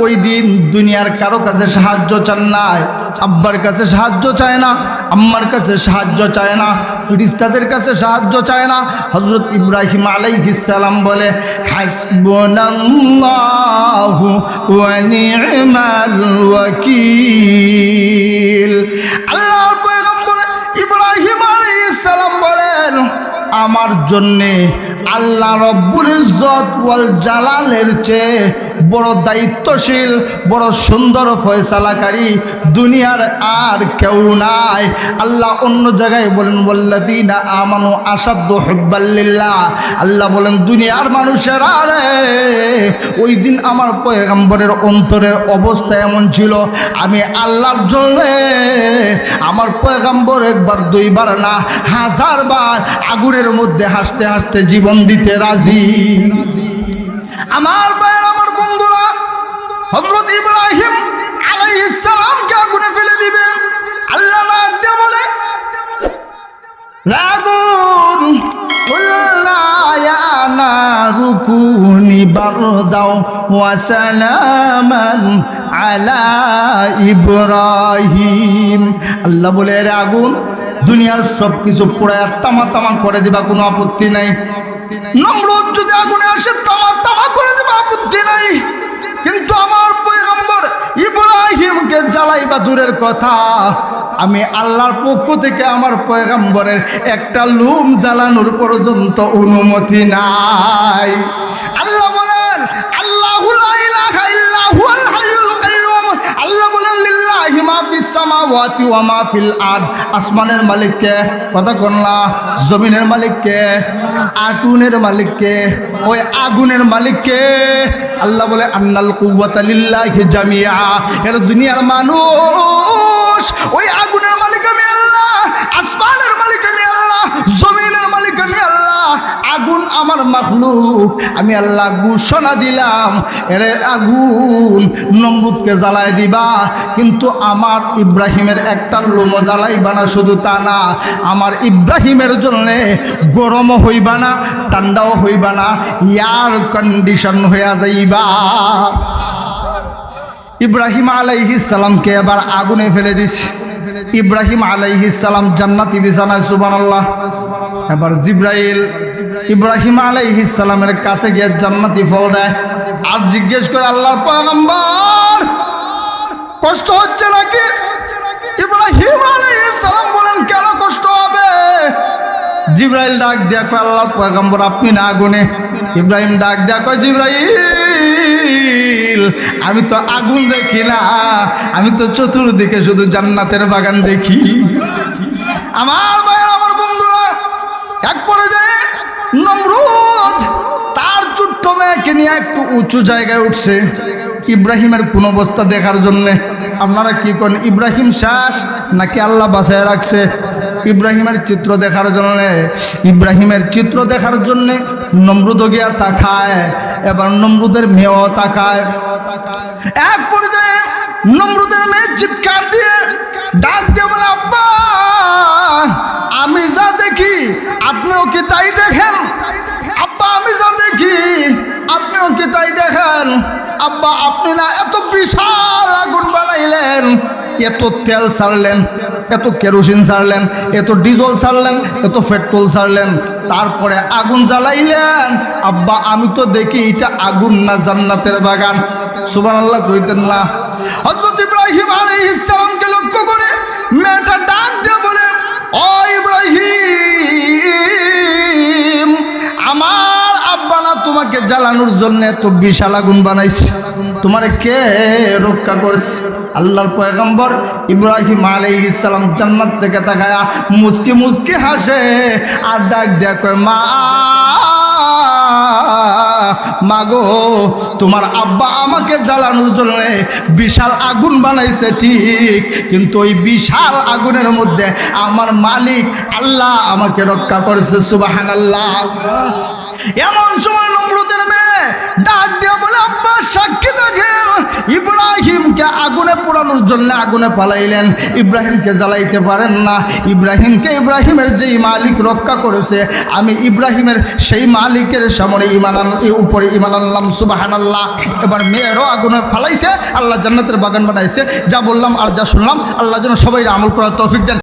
ওই দিন দুনিয়ার কারো কাছে সাহায্য চান নাই, আব্বার কাছে সাহায্য চায় না, আম্মার কাছে সাহায্য চায় না, ফেরেশতাদের কাছে সাহায্য চায় না। হযরত ইব্রাহিম আলাইহিস সালাম বলে হাসবুনাল্লাহু ওয়া নি'মাল ওয়াকিল। আল্লাহর পয়গম্বর ইব্রাহিম আলাইহিস সালাম বলেন আমার জন্যে আল্লাহ রব্বুল ইজ্জত ওয়াল জালালের চেয়ে বড় দায়িত্বশীল, বড় সুন্দর ফয়সালাকারী দুনিয়ার আর কেউ নাই। আল্লাহ অন্য জায়গায় বলেন ওয়াল্লাযীনা আমানু আশাদ্দু হুব্বাল লিল্লাহ। আল্লাহ বলেন দুনিয়ার মানুষেরা রে ওই দিন আমার পয়গম্বরের অন্তরের অবস্থা এমন ছিল, আমি আল্লাহর জন্য আমার পয়গম্বর একবার দুইবার না 1000 বার আগুনের মধ্যে হাসতে হাসতে জীবন দিতে রাজি। আমার ভাই আমার বন্ধুরা হযরত ইব্রাহিম আলাইহিস সালামকে আগুনে ফেলে দিবে। আল্লাহ ডাক দিয়ে বলে রাগুন কুল্লা ইয়া নারু কুনি বারদাও ওয়া সালামান আলা ইব্রাহিম। আল্লাহ বলে রে আগুন দুনিয়ার সবকিছু পোড়ায় তামা তামা করে দিবা, কোনো আপত্তি নাই। নমরুদ যদি আগুনে আসে তামা তামা করে দিবা, আপত্তি নাই। কিন্তু আমার পয়গম্বর ইব্রাহিমকে জ্বালাইবা দূরের কথা, আমি আল্লাহর পক্ষ থেকে আমার পয়গম্বরের একটা লুম জ্বালানোর পর্যন্ত অনুমতি নাই। আল্লাহ বলেন আল্লাহু লা ইলাহা ইল্লা হুয়াল হাইয়ুল কাইয়ুম। আল্লাহ বলেন লিল্লাহি মা ফিস সামাওয়াতি ওয়া মা ফিল আরদ। আসমানের মালিক কে? কথা কোন না। জমিনের মালিক কে? আগুনের মালিক কে? ওই আগুনের মালিক কে? আল্লাহ বলে আন্নাল কুওয়াতা লিল্লাহি জামিআ। এর দুনিয়ার মানুষ মানুষ, ওই আগুনের মালিক আমি আল্লাহ, আসমানের মালিক আমি আল্লাহ, জমিনের মালিক আমি আল্লাহ, আগুন আমার মাখলুক। আমি আল্লাহ ঘোষণা দিলাম, এরে আগুন নমরুদকে জ্বালায় দিবা, কিন্তু আমার ইব্রাহিমের একটা লোমও জ্বালাইবা না। শুধু তা না, আমার ইব্রাহিমের জন্য গরমও হইবা না, ঠান্ডাও হইবা না, এয়ার কন্ডিশন হইয়া যাইবা। ইব্রাহিম আলাইহিস সালামকে এবার আগুনে ফেলে দিচ্ছে। ইব্রাহিম আলাইহিস সালাম জান্নাতি বিছানায়, সুবহানাল্লাহ। এবার জিব্রাইল ইব্রাহিম আলাইহিস সালামের কাছে গিয়ে জান্নাতি ফল দেয় আর জিজ্ঞেস করে, আল্লাহর পয়গম্বর কষ্ট হচ্ছে নাকি? ইব্রাহিম আলাইহিস সালাম বলেন, কেন কষ্ট হবে? জিব্রাইল ডাক দিয়া কয়, আল্লাহর পয়গম্বর আপনি না আগুনে। ইব্রাহিম ডাক দিয়া কয়, জিব্রাইল আমি তো আগুন দেখি না, আমি তো চতুর্দিকে শুধু জান্নাতের বাগান দেখি। আমার ভাইয়ের, আমার বন্ধুরা, এক পর্যায়ে নমরুদ তার ছোট্ট মেয়েকে নিয়ে একটু উঁচু জায়গায় উঠছে ইব্রাহিমের কোন অবস্থা দেখার জন্যে। আপনারা কি করেন, ইব্রাহিম শেষ নাকি আল্লাহ বাঁচায় রাখছে? ইব্রাহিমের চিত্র দেখার জন্য, ইব্রাহিমের চিত্র দেখার জন্য নমরুদ গিয়া তাকায়, এবার নমরুদের মেয়েও তাকায়। এক পর্যায়ে নমরুদের মেয়ে চিৎকার দিয়ে ডাক দিয়ে বলে, আব্বা আমি যা দেখি আপনিও কি তাই দেখেন? আব্বা আমি যা দেখি আপনিও কি তাই দেখেন? আব্বা আপনি না এত বিশাল আগুন বানাইলেন, এত তেল ছাড়লেন, এত কেরোসিন ছাড়লেন, এত ডিজেল ছাড়লেন, এত পেট্রোল ছাড়লেন, তারপরে আগুন জ্বালাইলেন। আব্বা আমি তো দেখি এটা আগুন না জান্নাতের বাগান। সুবহানাল্লাহ কইতেন না? হযরত ইব্রাহিম আলাইহিস সালামকে লক্ষ্য করে মেয়েটা ডাক দিয়ে বলে, ও ইব্রাহিম আমার আব্বা না তোমাকে জ্বালানোর জন্য এত বিশাল আগুন বানাইছে, তোমারে কে রক্ষা করেছে? আল্লাহর পয়গম্বর ইব্রাহিম আলাইহিস সালাম জান্নাত থেকে তাকায়া মুস্কি মুস্কি হাসে আর ডাক দেয়া কয়, মা মাগো তোমার আব্বা আমাকে জ্বালানোর জন্য বিশাল আগুন বানাইছে ঠিক, কিন্তু ওই বিশাল আগুনের মধ্যে আমার মালিক আল্লাহ আমাকে রক্ষা করেছে। সুবহানাল্লাহ। এমন সময় নমরুদের মেয়ে ডাক দিয়ে বলে, আব্বা সাক্ষী দেখেন ইব্রাহিমকে আগুনে পোড়ানোর জন্য আগুনে পালাইলেন, ইব্রাহিমকে জ্বালাইতে পারেন না। ইব্রাহিমকে ইব্রাহিমের যেই মালিক রক্ষা করেছে, আমি ইব্রাহিমের সেই মালিকের সামনে উপরে ঈমান আনলাম। সুবহানাল্লাহ। এবার মেয়েরও আগুনে ফালাইছে, আল্লাহ জান্নাতের বাগান বানাইছে। যা বললাম আর যা শুনলাম, আল্লাহ যেন সবাই আমল করার তৌফিক দেন।